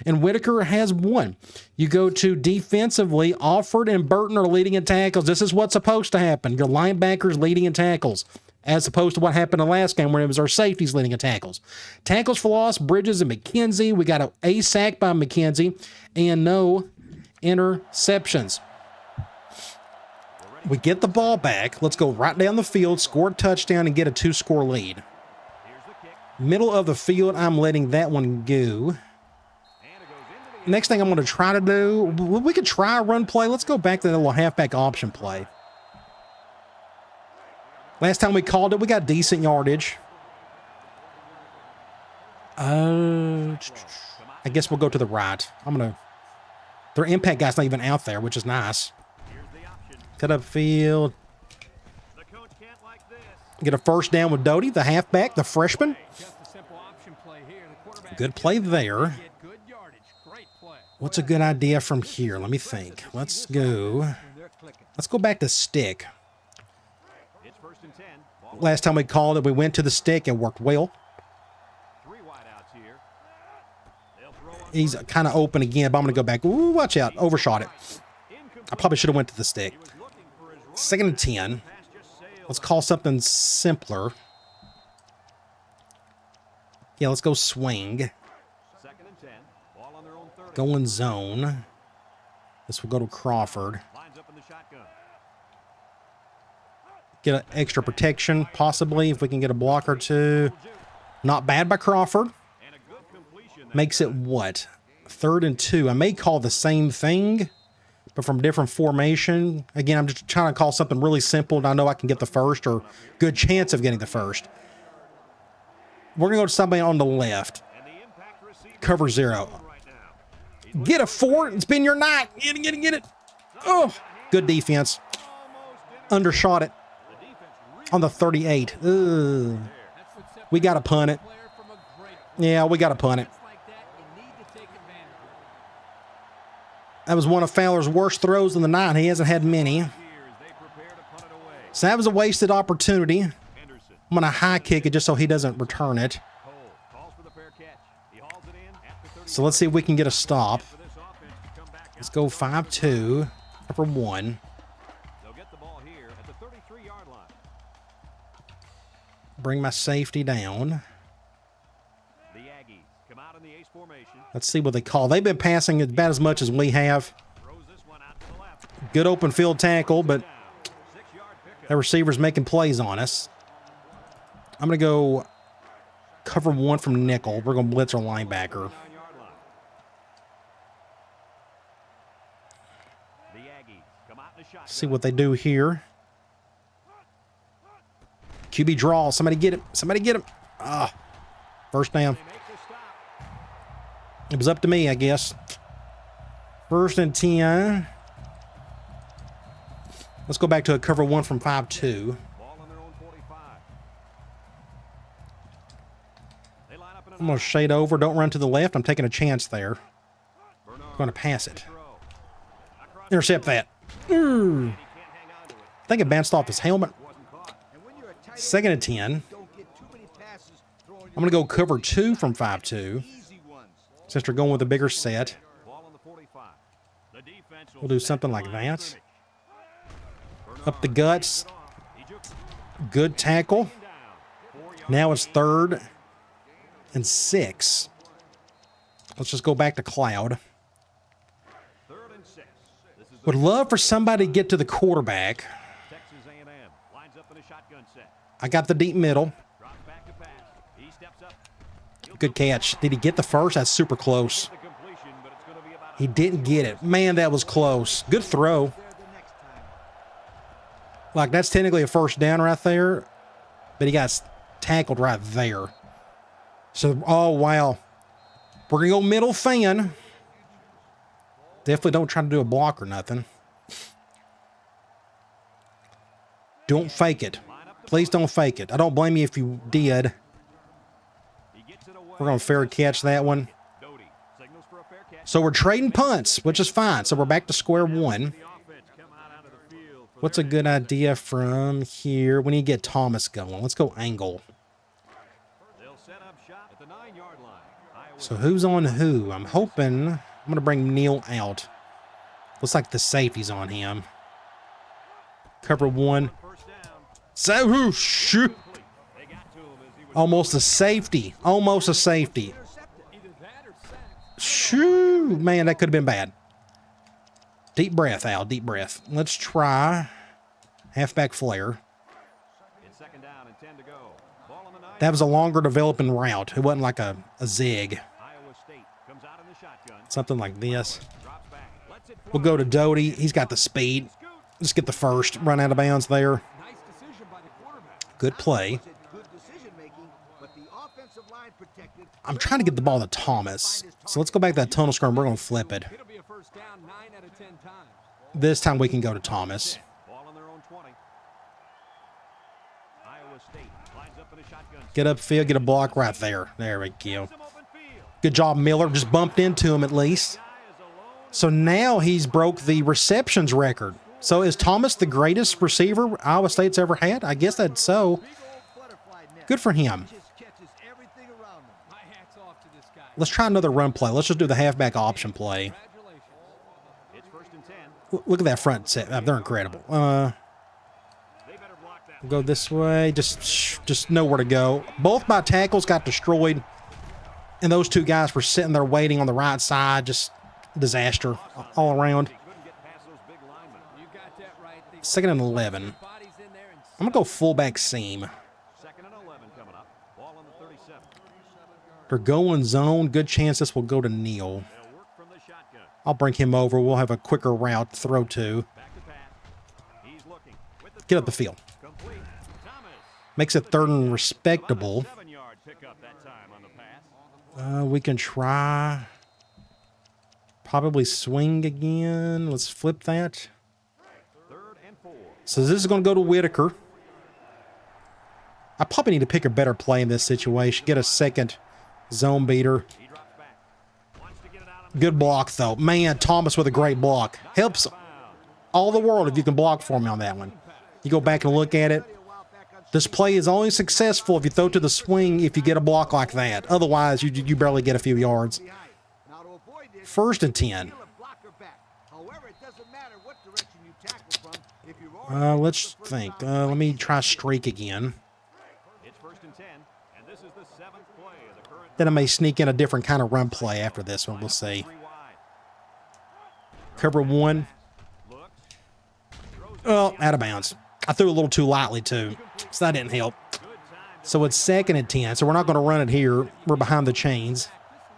And Whitaker has 1. You go to defensively, Alford and Burton are leading in tackles. This is what's supposed to happen. Your linebackers leading in tackles, as opposed to what happened in the last game where it was our safeties leading in tackles. Tackles for loss, Bridges and McKenzie. We got a sack by McKenzie and no interceptions. We get the ball back. Let's go right down the field, score a touchdown, and get a 2-score lead. Middle of the field, I'm letting that one go. Next thing I'm going to try to do, we could try a run play. Let's go back to the little halfback option play. Last time we called it, we got decent yardage. I guess we'll go to the right. Their impact guy's not even out there, which is nice. Cut up field. Get a first down with Doty, the halfback, the freshman. Good play there. What's a good idea from here? Let me think. Let's go back to stick. Last time we called it, we went to the stick and worked well. He's kind of open again, but I'm going to go back. Ooh, watch out. Overshot it. I probably should have went to the stick. 2nd and 10. Let's call something simpler. Yeah, let's go swing. Going zone. This will go to Crawford. Get an extra protection, possibly, if we can get a block or 2. Not bad by Crawford. Makes it what? 3rd and 2. I may call the same thing, but from different formation. Again, I'm just trying to call something really simple, and I know I can get the first or good chance of getting the first. We're going to go to somebody on the left. Cover 0. Get a 4. It's been your night. Get it. Oh, good defense. Undershot it on the 38. Ugh. We got to punt it. Yeah, we got to punt it. That was one of Fowler's worst throws in the night. He hasn't had many. So that was a wasted opportunity. I'm going to high kick it just so he doesn't return it. So let's see if we can get a stop. Let's go 5-2 for 1. Bring my safety down. Let's see what they call. They've been passing about as much as we have. Good open field tackle, but the receiver's making plays on us. I'm going to go cover 1 from nickel. We're going to blitz our linebacker. See what they do here. QB draw. Somebody get him. Somebody get him. Ah, first down. It was up to me, I guess. 1st and 10. Let's go back to a cover 1 from 5-2. I'm going to shade over. Don't run to the left. I'm taking a chance there. I'm going to pass it. Intercept that. I think it bounced off his helmet. 2nd and 10. I'm going to go cover 2 from 5-2. Since we're going with a bigger set. We'll do something like that. Up the guts. Good tackle. Now it's 3rd and 6. Let's just go back to Cloud. Would love for somebody to get to the quarterback. I got the deep middle. Good catch. Did he get the first? That's super close. The completion, but it's going to be about He didn't get it. Man, that was close. Good throw. There the next time. Like, that's technically a first down right there, but he got tackled right there. So, oh, wow. We're going to go middle fan. Definitely don't try to do a block or nothing. Don't fake it. Please don't fake it. I don't blame you if you did. he gets it away. We're going to fair catch that one. Doty signals for a fair catch. So we're trading punts, which is fine. So we're back to square one. The offense come out onto the field for What's a their good idea from here? We need to get Thomas going. Let's go angle. They'll set up shop at the 9-yard line. Iowa So who's on who? I'm hoping I'm going to bring Neal out. Looks like the safety's on him. Cover one. first down. So who? Shoot. They got to him as he was Almost a safety. Almost a safety. Either that or sack. Shoo. Man, that could have been bad. Deep breath, Al. Deep breath. Let's try halfback flare. it's second down and 10 to go. Ball on the 9. That was a longer developing route. It wasn't like a zig. Iowa State comes out in the shotgun. Something like this. Drops back. Lets it We'll go to Doty. He's got the speed. Let's get the first. Run out of bounds there. Nice decision by the quarterback. Good play. Was it good decision making, but the offensive line protected. I'm trying to get the ball to Thomas. So let's go back to that tunnel scrum. We're going to flip it. It'll be a first down 9 out of 10 times. This time we can go to Thomas. Ball on their own 20. Iowa State lines up in a shotgun. Get upfield. Get a block right there. There we go. Some open field. Good job, Miller. Just bumped into him at least. Guy is alone. So now he's broke the receptions record. So is Thomas the greatest receiver Iowa State's ever had? I guess that's so. Big old butterfly net. Good for him. Just catches everything around him. My hat's off to this guy. Let's try another run play. Let's just do the halfback option play. Congratulations. It's first and 10. Look at that front set. They're incredible. They better block that. Go this way. Just know where to go. Both my tackles got destroyed. And those two guys were sitting there waiting on the right side. Just disaster all around. He couldn't get past those big linemen. You got that right. They Second and 11. bodies in there and I'm going to go fullback seam. Second and 11 coming up. Ball on the 37. They're going zone. Good chance this will go to Neal. They'll work from the shotgun. I'll bring him over. We'll have a quicker route to throw to. Back to pass. He's looking. With the Get up the throw. field. Complete. Thomas. Makes it third and respectable. 7-yard pickup that time on the pass. We can try. Probably swing again. Let's flip that. Third and 4. So this is going to go to Whitaker. I probably need to pick a better play in this situation. Get a second zone beater. He drops back. Wants to get it out of Good block, though. Man, Thomas with a great block. Helps all the world if you can block for me on that one. You go back and look at it. This play is only successful if you throw to the swing if you get a block like that. Otherwise, you barely get a few yards. now to avoid this, First and 10. peel a blocker back. However, it doesn't matter what direction you tackle from if you're already Let's think. Let me try streak again. It's first and 10, and this is the 7th play of the current. Then I may sneak in a different kind of run play after this one. We'll see. 3 wide. Cover one. Looks. Oh, out of bounds. I threw a little too lightly, too. So that didn't help. Good time. So it's second and 10. So we're not going to run it here. We're behind the chains.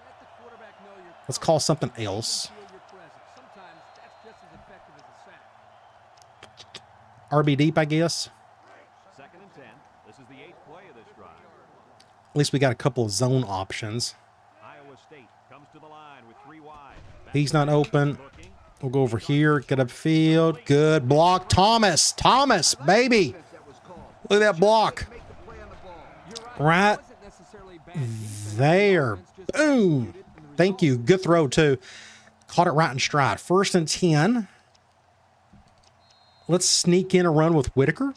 let the quarterback know you're Let's call something else. feel your presence. Sometimes that's just as effective as a sack. RB deep, I guess. Second and 10. This is the 8th play of this drive. At least we got a couple of zone options. Iowa State comes to the line with 3 wide. He's not open. Looking. We'll go over here. Get upfield. Good block. Thomas. Thomas, baby. That was called. Look at that block. Make the play on the ball. You're Right It wasn't necessarily bad defense. there. Offense just Boom. executed, and the Thank you. Good throw, too. Caught it right in stride. First and 10. Let's sneak in a run with Whitaker.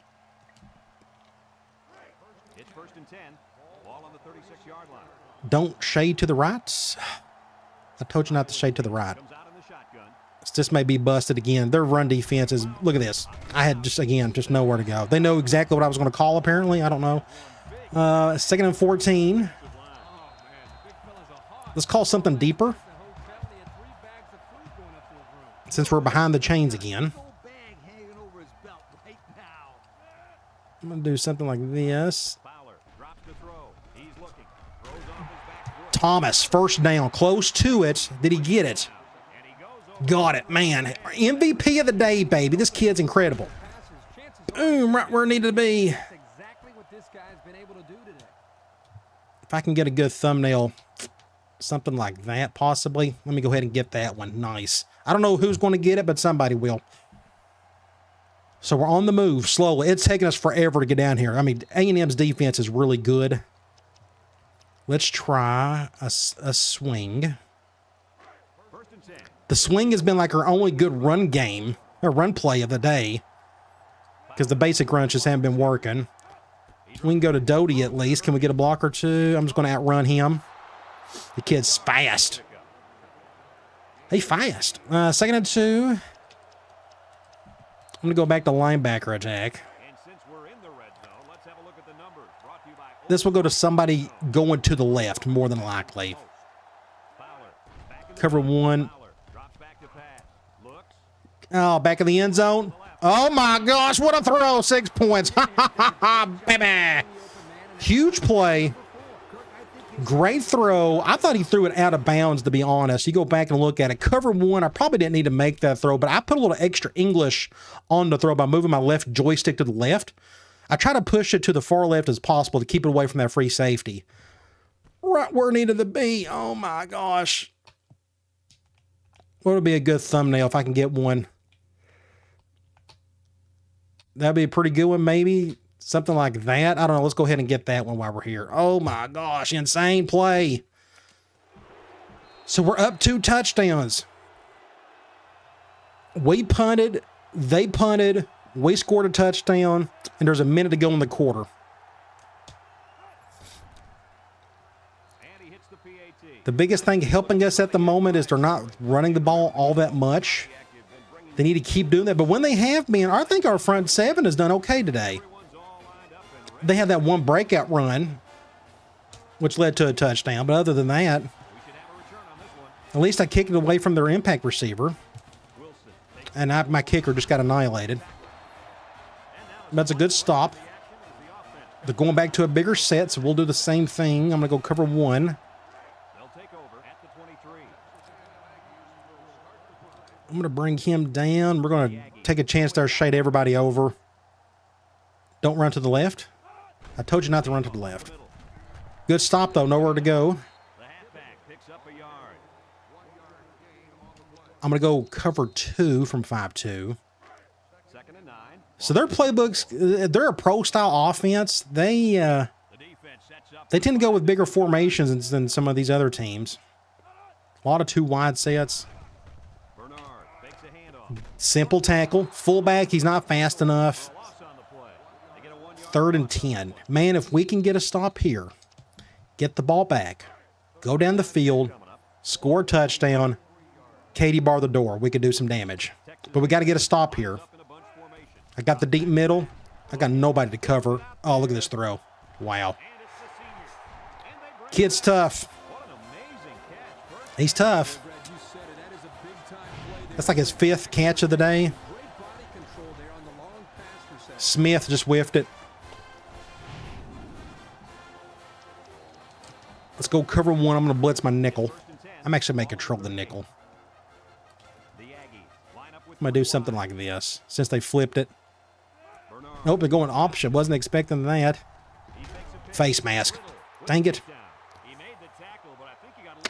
It's first and 10. Ball on the 36-yard line. Don't shade to the right. I told you not to shade to the right. Comes out in the shotgun. This may be busted again. Their run defense is, look at this. I had just nowhere to go. They know exactly what I was going to call, apparently. I don't know. Second and 14. Let's call something deeper since we're behind the chains again. Gold bag hanging over his belt right now. I'm going to do something like this. Fowler drops the throw. He's looking. Throws off his back Thomas, first down, close to it. Did he get it? Got it, man. MVP of the day, baby. This kid's incredible. Boom, right where it needed to be. If I can get a good thumbnail, something like that, possibly. Let me go ahead and get that one. Nice. I don't know who's going to get it, but somebody will. So we're on the move slowly. It's taking us forever to get down here. I mean, A&M's defense is really good. Let's try a swing. The swing has been like our only good run game, or run play of the day, because the basic runs just haven't been working. We can go to Doty at least. Can we get a block or two? I'm just going to outrun him. The kid's fast. He's fast. 2nd and 2. I'm going to go back to linebacker attack. This will go to somebody going to the left, more than likely. Cover 1. Oh, back in the end zone. Oh, my gosh. What a throw. 6 points. Baby. Huge play. Great throw. I thought he threw it out of bounds, to be honest. You go back and look at it. Cover 1. I probably didn't need to make that throw, but I put a little extra English on the throw by moving my left joystick to the left. I try to push it to the far left as possible to keep it away from that free safety. Right where it needed to be. Oh, my gosh. What would be a good thumbnail if I can get one? That'd be a pretty good one, maybe. Something like that. I don't know. Let's go ahead and get that one while we're here. Oh, my gosh. Insane play. So we're up 2 touchdowns. We punted. They punted. We scored a touchdown. And there's a minute to go in the quarter. The biggest thing helping us at the moment is they're not running the ball all that much. They need to keep doing that. But when they have been, I think our front 7 has done okay today. They had that one breakout run, which led to a touchdown. But other than that, at least I kicked it away from their impact receiver. And my kicker just got annihilated. That's a good stop. They're going back to a bigger set, so we'll do the same thing. I'm going to go cover 1. I'm going to bring him down. We're going to take a chance there, shade everybody over. Don't run to the left. I told you not to run to the left. Good stop, though. Nowhere to go. I'm going to go cover 2 from 5-2. So their playbooks, they're a pro-style offense. They tend to go with bigger formations than some of these other teams. A lot of 2 wide sets. Simple tackle. Fullback, he's not fast enough. 3rd and 10. Man, if we can get a stop here, get the ball back, go down the field, score a touchdown, Katie bar the door, we could do some damage. But we got to get a stop here. I got the deep middle. I got nobody to cover. Oh, look at this throw. Wow. Kid's tough. He's tough. That's like his 5th catch of the day. Smith just whiffed it. Let's go cover 1. I'm going to blitz my nickel. I'm actually making control the nickel. I'm going to do something like this since they flipped it. Nope, they're going option. Wasn't expecting that. Face mask. Dang it.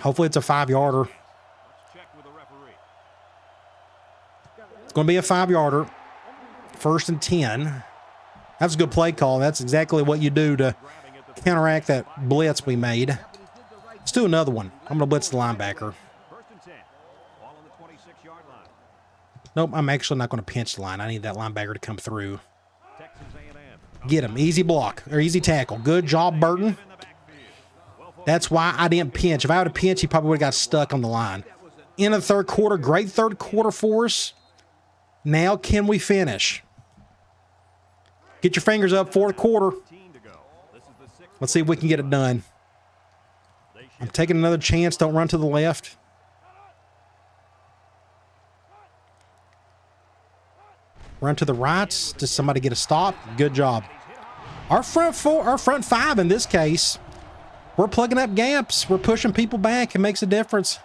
Hopefully it's a 5-yarder. It's going to be a 5-yarder. 1st and 10. That's a good play call. That's exactly what you do to counteract that blitz we made. Let's do another one. I'm going to blitz the linebacker. Nope, I'm actually not going to pinch the line. I need that linebacker to come through. Get him. Easy block, or easy tackle. Good job, Burton. That's why I didn't pinch. If I would have pinched, he probably would have got stuck on the line. In the 3rd quarter, great 3rd quarter for us. Now can we finish? Get your fingers up, 4th quarter. Let's see if we can get it done. I'm taking another chance. Don't run to the left. Run to the right. Does somebody get a stop? Good job. Our front 5 in this case, We're plugging up gaps. We're pushing people back. It makes a difference.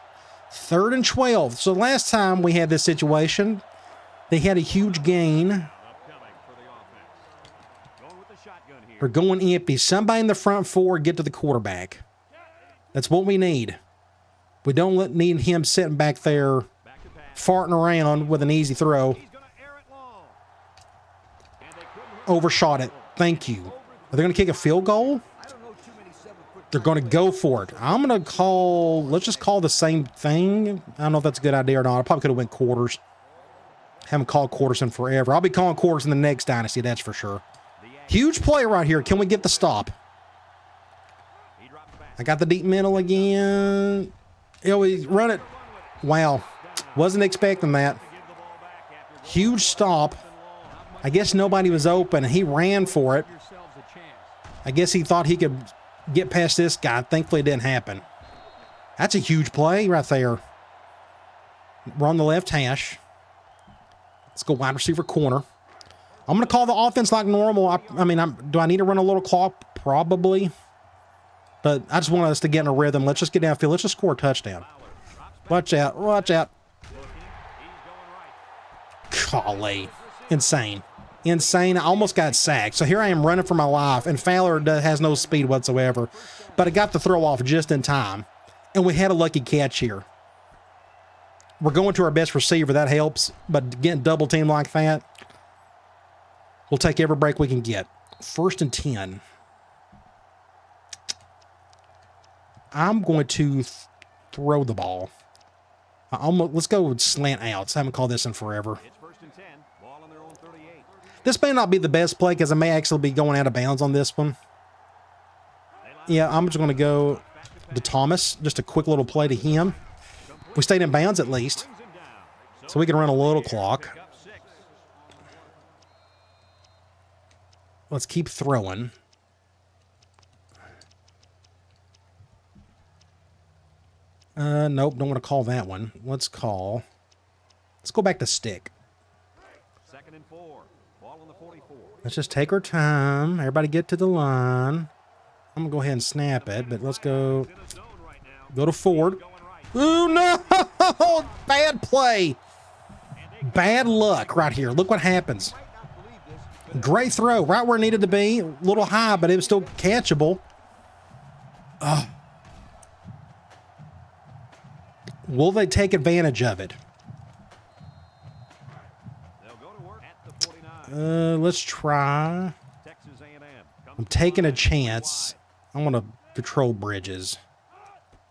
3rd and 12. So last time we had this situation, they had a huge gain. Upcoming for the offense. Going with the shotgun here. We're going empty. Somebody in the front 4 get to the quarterback. That's what we need. We don't need him sitting back there Back to pass. farting around with an easy throw. He's going to air it long. And they couldn't hit Overshot it. Thank you. Are they going to kick a field goal? I don't know too many 7-foot. They're going to go for it. I'm going to call, let's just call the same thing. I don't know if that's a good idea or not. I probably could have went quarters. Haven't called quarters in forever. I'll be calling quarters in the next Dynasty, that's for sure. Huge play right here. Can we get the stop? He drops back. I got the deep middle again. We run it. Wow. Wasn't expecting that. Give the ball back after Huge stop. I guess nobody was open. He ran for it. Yourselves a chance. I guess he thought he could get past this guy. Thankfully, it didn't happen. That's a huge play right there. We're on the left hash. Let's go wide receiver corner. I'm going to call the offense like normal. I mean, do I need to run a little clock? Probably. But I just want us to get in a rhythm. Let's just get downfield. Let's just score a touchdown. Watch out. Watch out. Golly. Insane. Insane. I almost got sacked. So here I am running for my life, and Fowler has no speed whatsoever. But I got the throw off just in time. And we had a lucky catch here. We're going to our best receiver. That helps. But getting double teamed like that, we'll take every break we can get. 1st and 10. I'm going to throw the ball. Let's go with slant outs. I haven't called this in forever. It's 1st and 10. Ball on their own 38. This may not be the best play because I may actually be going out of bounds on this one. Yeah, I'm just going to go to Thomas. Just a quick little play to him. We stayed in bounds at least, so we can run a little clock. Up 6. Let's keep throwing. Nope, don't want to call that one. Let's go back to stick. 2nd and 4. Ball on the 44. Let's just take our time. Everybody get to the line. I'm going to go ahead and snap it, but let's go In a zone right now. to Ford. Going right. Ooh, no! Bad play. Bad luck right here. Look what happens. Great throw. Right where it needed to be. A little high, but it was still catchable. Will they take advantage of it? They'll go to work at the 49. Let's try. Texas A&M. I'm taking a chance. I want to patrol bridges.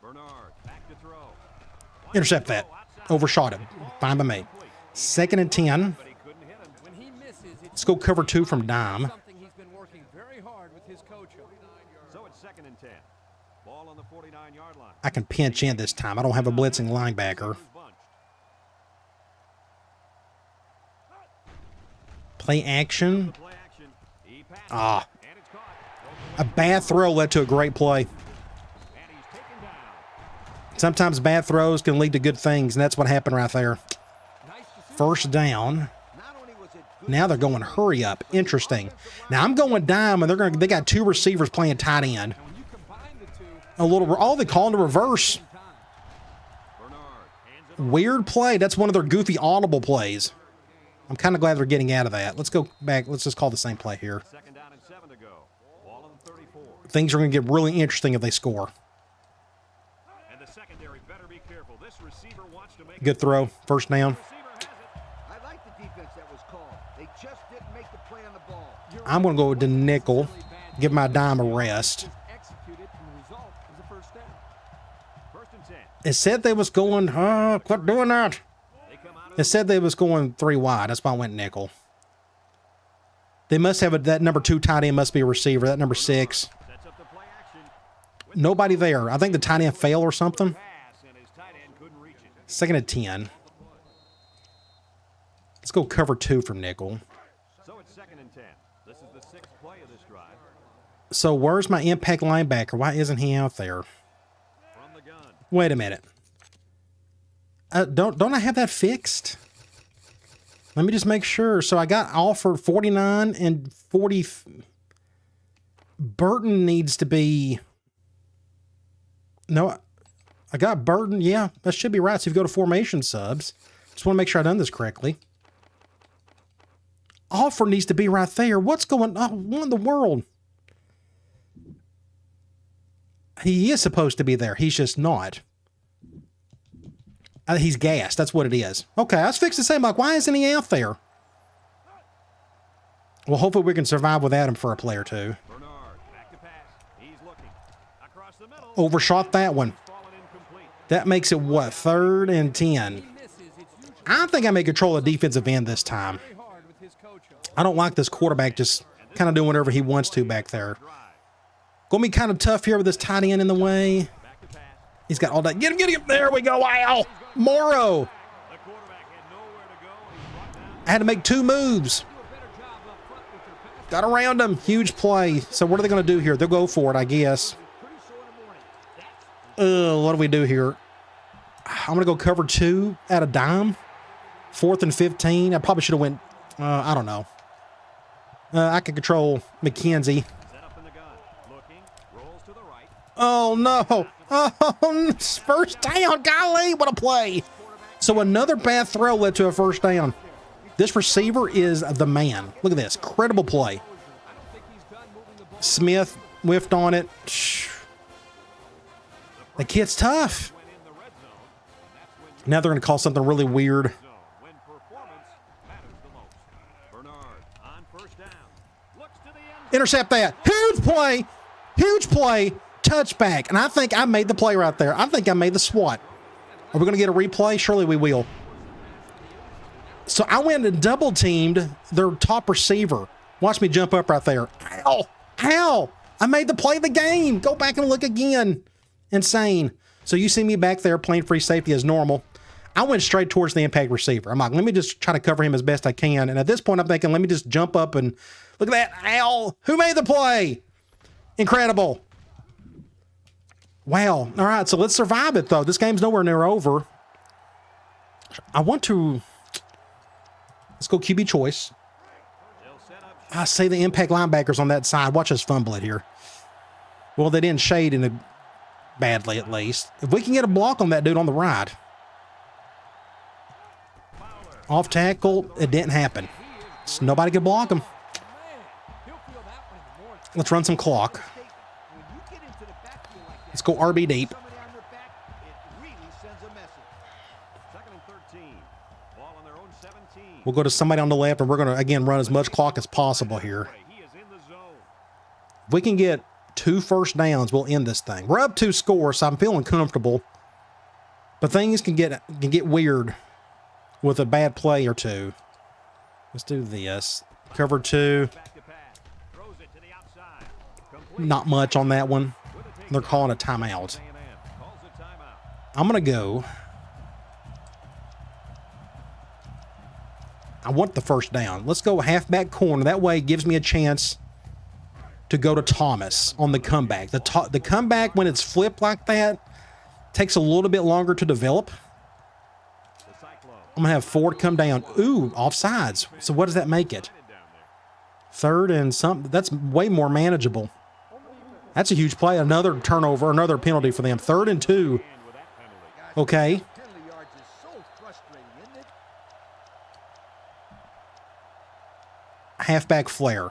Bernard back to throw. Intercept that. Overshot it. Fine by me. 2nd and 10. But he couldn't hit him. When he misses, it's Let's go cover 2 from dime. something he's been working very hard with his coach on. So it's 2nd and 10. Ball on the 49-yard line. I can pinch in this time. I don't have a blitzing linebacker. Bunched. Play action. Play action. He passes. Ah. And it's caught. A bad throw led to a great play. And he's taken down. Sometimes bad throws can lead to good things, and that's what happened right there. Nice decision. 1st down. Not only was it good, Now they're going hurry up. Interesting. Now I'm going dime, and they got 2 receivers playing tight end. when you combine the two, They called a reverse. time. Bernard hands it Weird play. That's one of their goofy audible plays. I'm kind of glad they're getting out of that. Let's go back. Let's just call the same play here. 2nd down and 7 to go. Ball on the 34. Things are going to get really interesting if they score. And the secondary better be careful. This receiver wants to make Good throw. 1st down. receiver has it. I like the defense that was called. They just didn't make the play on the ball. I'm going to go with the nickel. Give my dime a rest. Just executed, and the result was a first down. 1st and 10. It said they was going, quit doing that. They come out of It said they was going 3 wide. That's why I went nickel. They must have that number 2 tight end must be a receiver. That number 6. sets up the play action. Nobody there. I think the tight end fell or something. Pass, and his tight end couldn't reach it. 2nd and 10. Let's go cover 2 from nickel. So it's 2nd and 10. This is the 6th play of this drive. So where's my impact linebacker? Why isn't he out there? From the gun. Wait a minute. Don't I have that fixed? Let me just make sure. So I got offered 49 and 40. Burton needs to be No, I got Burton. Yeah, that should be right. So if you go to formation subs, just want to make sure I done this correctly. Offer needs to be right there. What's going on? What in the world? He is supposed to be there. He's just not. He's gassed. That's what it is. Okay, I was fixing to say, like, why isn't he out there? Well, hopefully we can survive without him for a play or two. Overshot that one. That makes it, what, 3rd and 10. I think I may control the defensive end this time. I don't like this quarterback just kind of doing whatever he wants to back there. Going to be kind of tough here with this tight end in the way. He's got all that. Get him. There we go. Wow. Morrow. I had to make 2 moves. Got around him. Huge play. So what are they going to do here? They'll go for it, I guess. What do we do here? I'm going to go cover 2 at a dime. 4th and 15. I probably should have went, I don't know. I can control McKenzie. Oh, no. Oh, first down. Golly, what a play. So another bad throw led to a first down. This receiver is the man. Look at this. Incredible play. Smith whiffed on it. The kid's tough. Now they're going to call something really weird. Intercept that. Huge play. Huge play. Touchback. And I think I made the play right there. I think I made the swat. Are we going to get a replay? Surely we will. So I went and double teamed their top receiver. Watch me jump up right there. Ow. How? I made the play of the game. Go back and look again. Insane. So you see me back there playing free safety as normal. I went straight towards the impact receiver. I'm like, let me just try to cover him as best I can. And at this point, I'm thinking, let me just jump up and look at that. Ow. Who made the play? Incredible. Wow. All right. So let's survive it, though. This game's nowhere near over. I want to... Let's go QB choice. I say the impact linebackers on that side. Watch us fumble it here. Well, they didn't shade in it badly, at least. If we can get a block on that dude on the right. Off tackle, it didn't happen. So nobody could block him. Let's run some clock. Let's go RB deep. We'll go to somebody on the left, and we're going to, again, run as much clock as possible here. If we can get 2 first downs, we'll end this thing. We're up 2 scores, so I'm feeling comfortable. But things can get weird with a bad play or two. Let's do this. Cover 2. Not much on that one. They're calling a timeout. I'm going to go. I want the first down. Let's go halfback corner. That way it gives me a chance to go to Thomas on the comeback. The comeback, when it's flipped like that, takes a little bit longer to develop. I'm going to have Ford come down. Ooh, offsides. So what does that make it? 3rd and something. That's way more manageable. That's a huge play. Another turnover, another penalty for them. 3rd and 2. Okay. Halfback flare.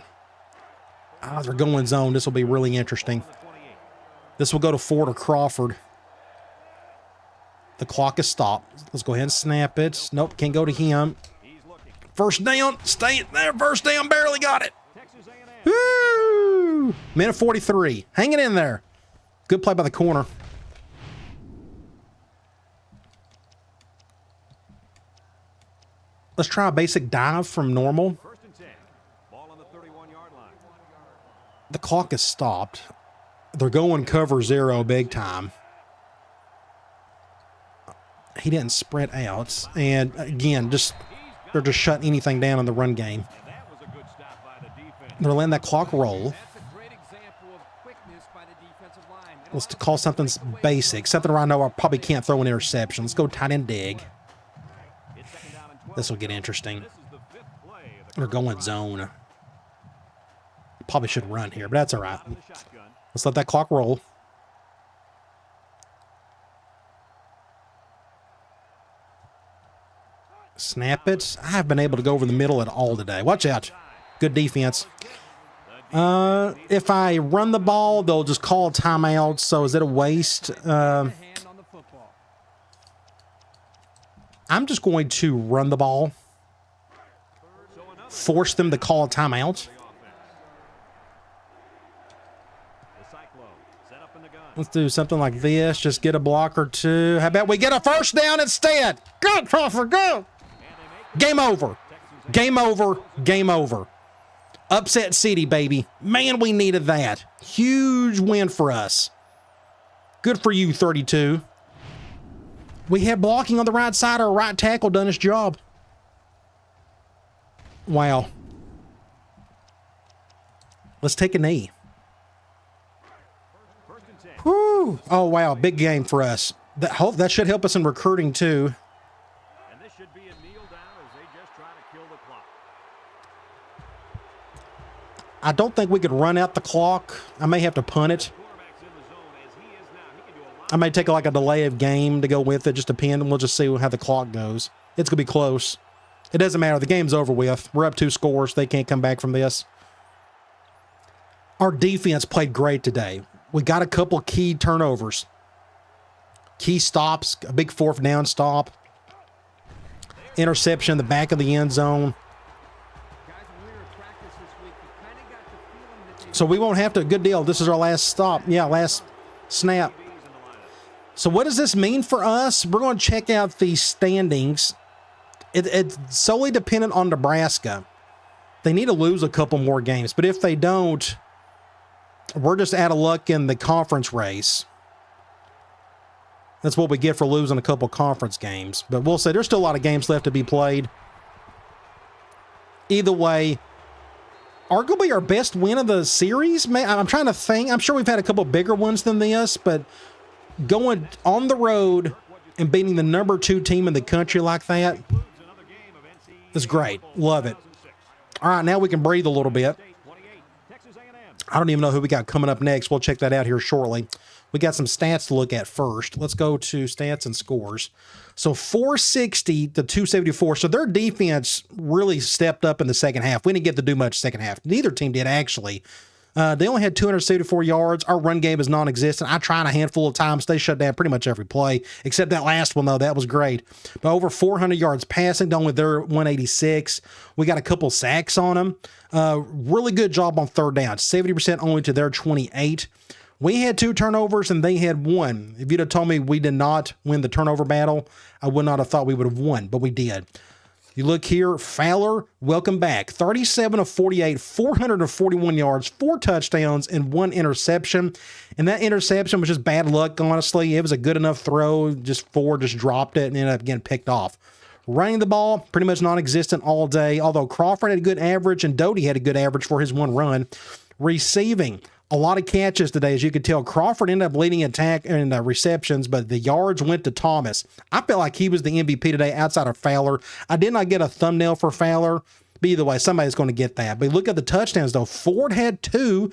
They're going zone. This will be really interesting. This will go to Ford or Crawford. The clock is stopped. Let's go ahead and snap it. Nope, can't go to him. First down. Stay there. First down. Barely got it. Woo! Minute 43. Hanging in there. Good play by the corner. Let's try a basic dive from normal. The clock is stopped. They're going cover 0 big time. He didn't spread out. And again, they're just shutting anything down in the run game. They're letting that clock roll. Let's call something basic. Something where I know I probably can't throw an interception. Let's go tight end dig. This will get interesting. They're going zone. Probably should run here, but that's all right. Let's let that clock roll. Snap it. I have been able to go over the middle at all today. Watch out. Good defense. If I run the ball, they'll just call a timeout. So is it a waste? I'm just going to run the ball. Force them to call a timeout. Let's do something like this. Just get a block or two. How about we get a first down instead? Good, Crawford, go. Game over. Game over. Game over. Upset City, baby. Man, we needed that. Huge win for us. Good for you, 32. We had blocking on the right side. Our right tackle done his job. Wow. Let's take a knee. Whew. Oh, wow. Big game for us. That should help us in recruiting, too. And this should be a kneel down as they just try to kill the clock. I don't think we could run out the clock. I may have to punt it. I may take like a delay of game to go with it, just depend, and we'll just see how the clock goes. It's going to be close. It doesn't matter. The game's over with. We're up 2 scores. They can't come back from this. Our defense played great today. We got a couple key turnovers. Key stops, a big 4th down stop. Interception in the back of the end zone. So we won't have to, good deal. This is our last stop. Yeah, last snap. So what does this mean for us? We're going to check out the standings. It's solely dependent on Nebraska. They need to lose a couple more games, but if they don't, we're just out of luck in the conference race. That's what we get for losing a couple conference games. But we'll say there's still a lot of games left to be played. Either way, arguably our best win of the series. I'm trying to think. I'm sure we've had a couple bigger ones than this, but going on the road and beating the number 2 team in the country like that is great. Love it. All right, now we can breathe a little bit. I don't even know who we got coming up next. We'll check that out here shortly. We got some stats to look at first. Let's go to stats and scores. So 460 to 274. So their defense really stepped up in the second half. We didn't get to do much second half. Neither team did, actually. They only had 274 yards. Our run game is non-existent. I tried a handful of times. They shut down pretty much every play, except that last one, though. That was great. But over 400 yards passing, done with their 186. We got a couple sacks on them. Really good job on 3rd down. 70% only to their 28. We had 2 turnovers, and they had 1. If you'd have told me we did not win the turnover battle, I would not have thought we would have won, but we did. You look here, Fowler, welcome back. 37 of 48, 441 yards, 4 touchdowns, and 1 interception. And that interception was just bad luck, honestly. It was a good enough throw. Just dropped it and ended up getting picked off. Running the ball, pretty much non-existent all day, although Crawford had a good average and Doty had a good average for his 1 run. Receiving, a lot of catches today. As you could tell, Crawford ended up leading attack and receptions, but the yards went to Thomas. I felt like he was the MVP today outside of Fowler. I did not get a thumbnail for Fowler, but either way, somebody's going to get that. But look at the touchdowns, though. Ford had 2.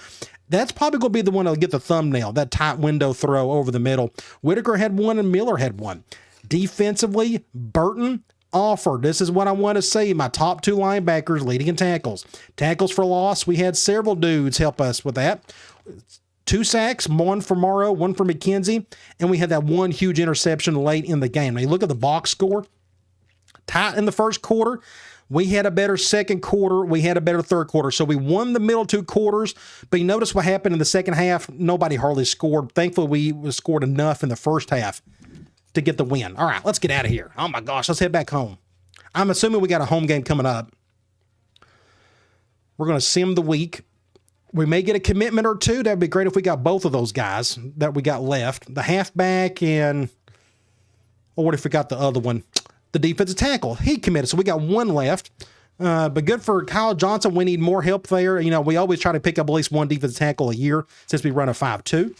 That's probably going to be the one that'll get the thumbnail, that tight window throw over the middle. Whitaker had 1 and Miller had 1. Defensively, Burton, Alford. This is what I want to see. My top 2 linebackers leading in tackles. Tackles for loss, we had several dudes help us with that. 2 sacks, 1 for Morrow, 1 for McKenzie, and we had that 1 huge interception late in the game. Now you look at the box score, tight in the first quarter. We had a better second quarter. We had a better third quarter. So we won the middle 2 quarters, but you notice what happened in the second half. Nobody hardly scored. Thankfully, we scored enough in the first half to get the win. All right, let's get out of here. Oh my gosh, let's head back home. I'm assuming we got a home game coming up. We're going to sim the week. We may get a commitment or 2. That'd be great if we got both of those guys that we got left. The halfback and, or what if we got the other one? The defensive tackle. He committed, so we got 1 left. But good for Kyle Johnson. We need more help there. You know, we always try to pick up at least 1 defensive tackle a year since we run a 5-2.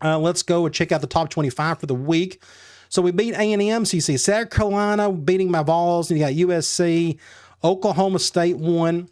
Let's go and check out the top 25 for the week. So we beat A&M. So you see South Carolina beating my Vols. And you got USC. Oklahoma State won.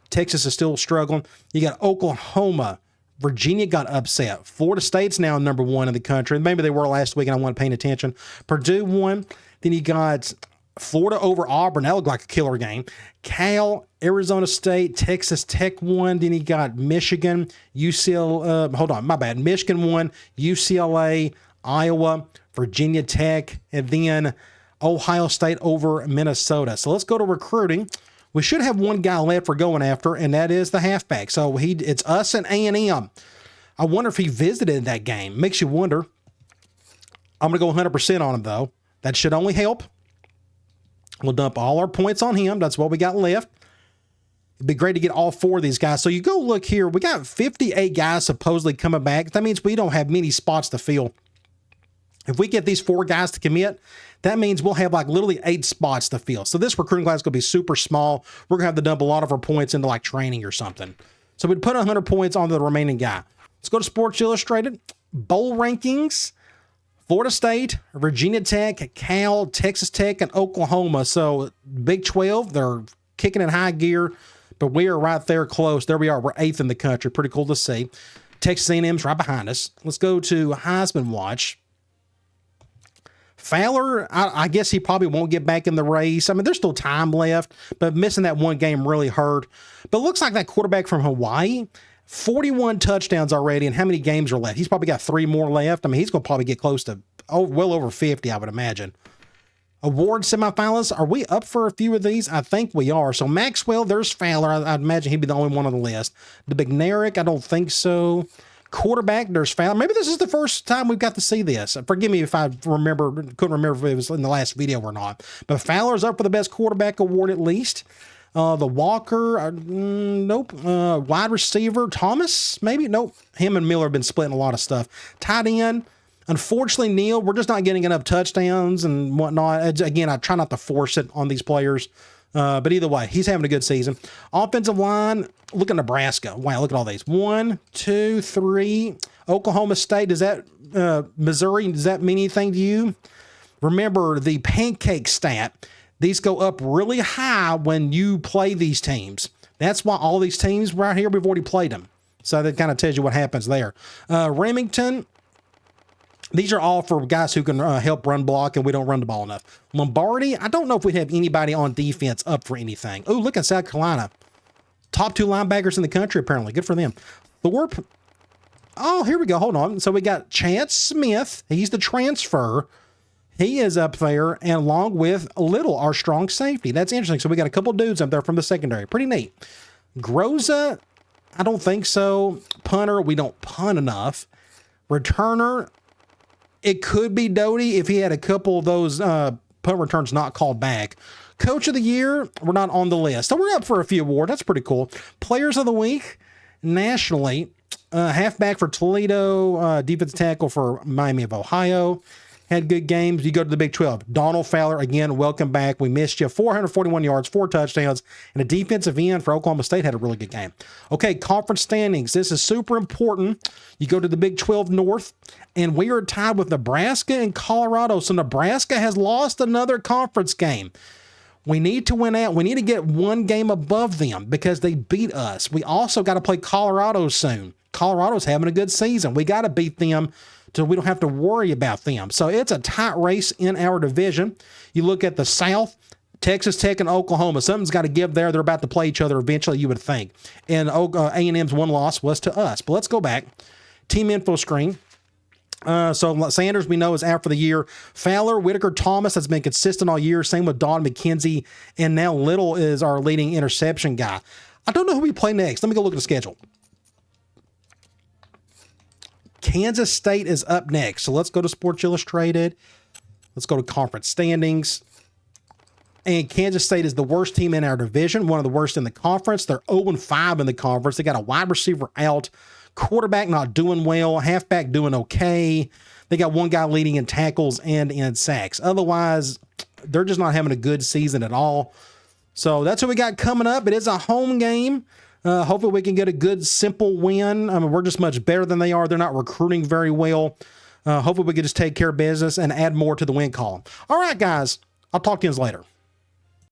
Texas is still struggling. You got Oklahoma. Virginia got upset. Florida State's now number 1 in the country. Maybe they were last week and I wasn't paying attention. Purdue won. Then you got Florida over Auburn. That looked like a killer game. Cal, Arizona State, Texas Tech won. Then you got Michigan, Michigan won, UCLA, Iowa, Virginia Tech, and then Ohio State over Minnesota. So let's go to recruiting. We should have one guy left we're going after, and that is the halfback. So it's us and A&M. I wonder if he visited that game. Makes you wonder. I'm going to go 100% on him, though. That should only help. We'll dump all our points on him. That's what we got left. It'd be great to get all 4 of these guys. So you go look here. We got 58 guys supposedly coming back. That means we don't have many spots to fill. If we get these 4 guys to commit, that means we'll have like literally 8 spots to fill. So this recruiting class is going to be super small. We're going to have to dump a lot of our points into like training or something. So we'd put 100 points on the remaining guy. Let's go to Sports Illustrated. Bowl rankings. Florida State, Virginia Tech, Cal, Texas Tech, and Oklahoma. So Big 12, they're kicking in high gear, but we are right there close. There we are. We're 8th in the country. Pretty cool to see. Texas A&M's right behind us. Let's go to Heisman Watch. Fowler, I guess he probably won't get back in the race. I mean, there's still time left, but missing that one game really hurt. But it looks like that quarterback from Hawaii, 41 touchdowns already, and how many games are left? He's probably got 3 more left. I mean, he's going to probably get close to well over 50, I would imagine. Award semifinalists, are we up for a few of these? I think we are. So Maxwell, there's Fowler. I'd imagine he'd be the only one on the list. The Bednarik, I don't think so. Quarterback, there's Fowler. Maybe this is the first time we've got to see this. Forgive me if I couldn't remember if it was in the last video or not. But Fowler's up for the best quarterback award at least. The Walker, nope. Wide receiver, Thomas, maybe? Nope. Him and Miller have been splitting a lot of stuff. Tight end, unfortunately, Neil, we're just not getting enough touchdowns and whatnot. Again, I try not to force it on these players. But either way, he's having a good season. Offensive line, look at Nebraska. Wow, look at all these. 1, 2, 3. Oklahoma State, Missouri, does that mean anything to you? Remember the pancake stat. These go up really high when you play these teams. That's why all these teams right here, we've already played them. So that kind of tells you what happens there. Remington, these are all for guys who can help run block, and we don't run the ball enough. Lombardi, I don't know if we'd have anybody on defense up for anything. Oh, look at South Carolina. Top 2 linebackers in the country, apparently. Good for them. Thorpe. Oh, here we go. Hold on. So we got Chance Smith. He's the transfer. He is up there, and along with Little, our strong safety. That's interesting. So we got a couple dudes up there from the secondary. Pretty neat. Groza, I don't think so. Punter, we don't punt enough. Returner, it could be Doty if he had a couple of those punt returns not called back. Coach of the year, we're not on the list. So we're up for a few awards. That's pretty cool. Players of the week, nationally, halfback for Toledo, defensive tackle for Miami of Ohio. Had good games. You go to the Big 12. Donald Fowler, again, welcome back. We missed you. 441 yards, 4 touchdowns, and a defensive end for Oklahoma State had a really good game. Okay, conference standings. This is super important. You go to the Big 12 North, and we are tied with Nebraska and Colorado. So Nebraska has lost another conference game. We need to win out. We need to get one game above them because they beat us. We also got to play Colorado soon. Colorado's having a good season. We got to beat them so we don't have to worry about them. So it's a tight race in our division. You look at the South, Texas Tech and Oklahoma. Something's got to give there. They're about to play each other eventually, you would think. And A&M's one loss was to us. But let's go back. Team info screen. So Sanders, we know, is out for the year. Fowler, Whitaker, Thomas has been consistent all year. Same with Don McKenzie. And now Little is our leading interception guy. I don't know who we play next. Let me go look at the schedule. Kansas State is up next. So let's go to Sports Illustrated. Let's go to conference standings. And Kansas State is the worst team in our division, one of the worst in the conference. They're 0-5 in the conference. They got a wide receiver out, quarterback not doing well, halfback doing okay. They got one guy leading in tackles and in sacks. Otherwise, they're just not having a good season at all. So that's what we got coming up. It is a home game. Hopefully we can get a good, simple win. I mean, we're just much better than they are. They're not recruiting very well. Hopefully we can just take care of business and add more to the win column. All right, guys. I'll talk to you later.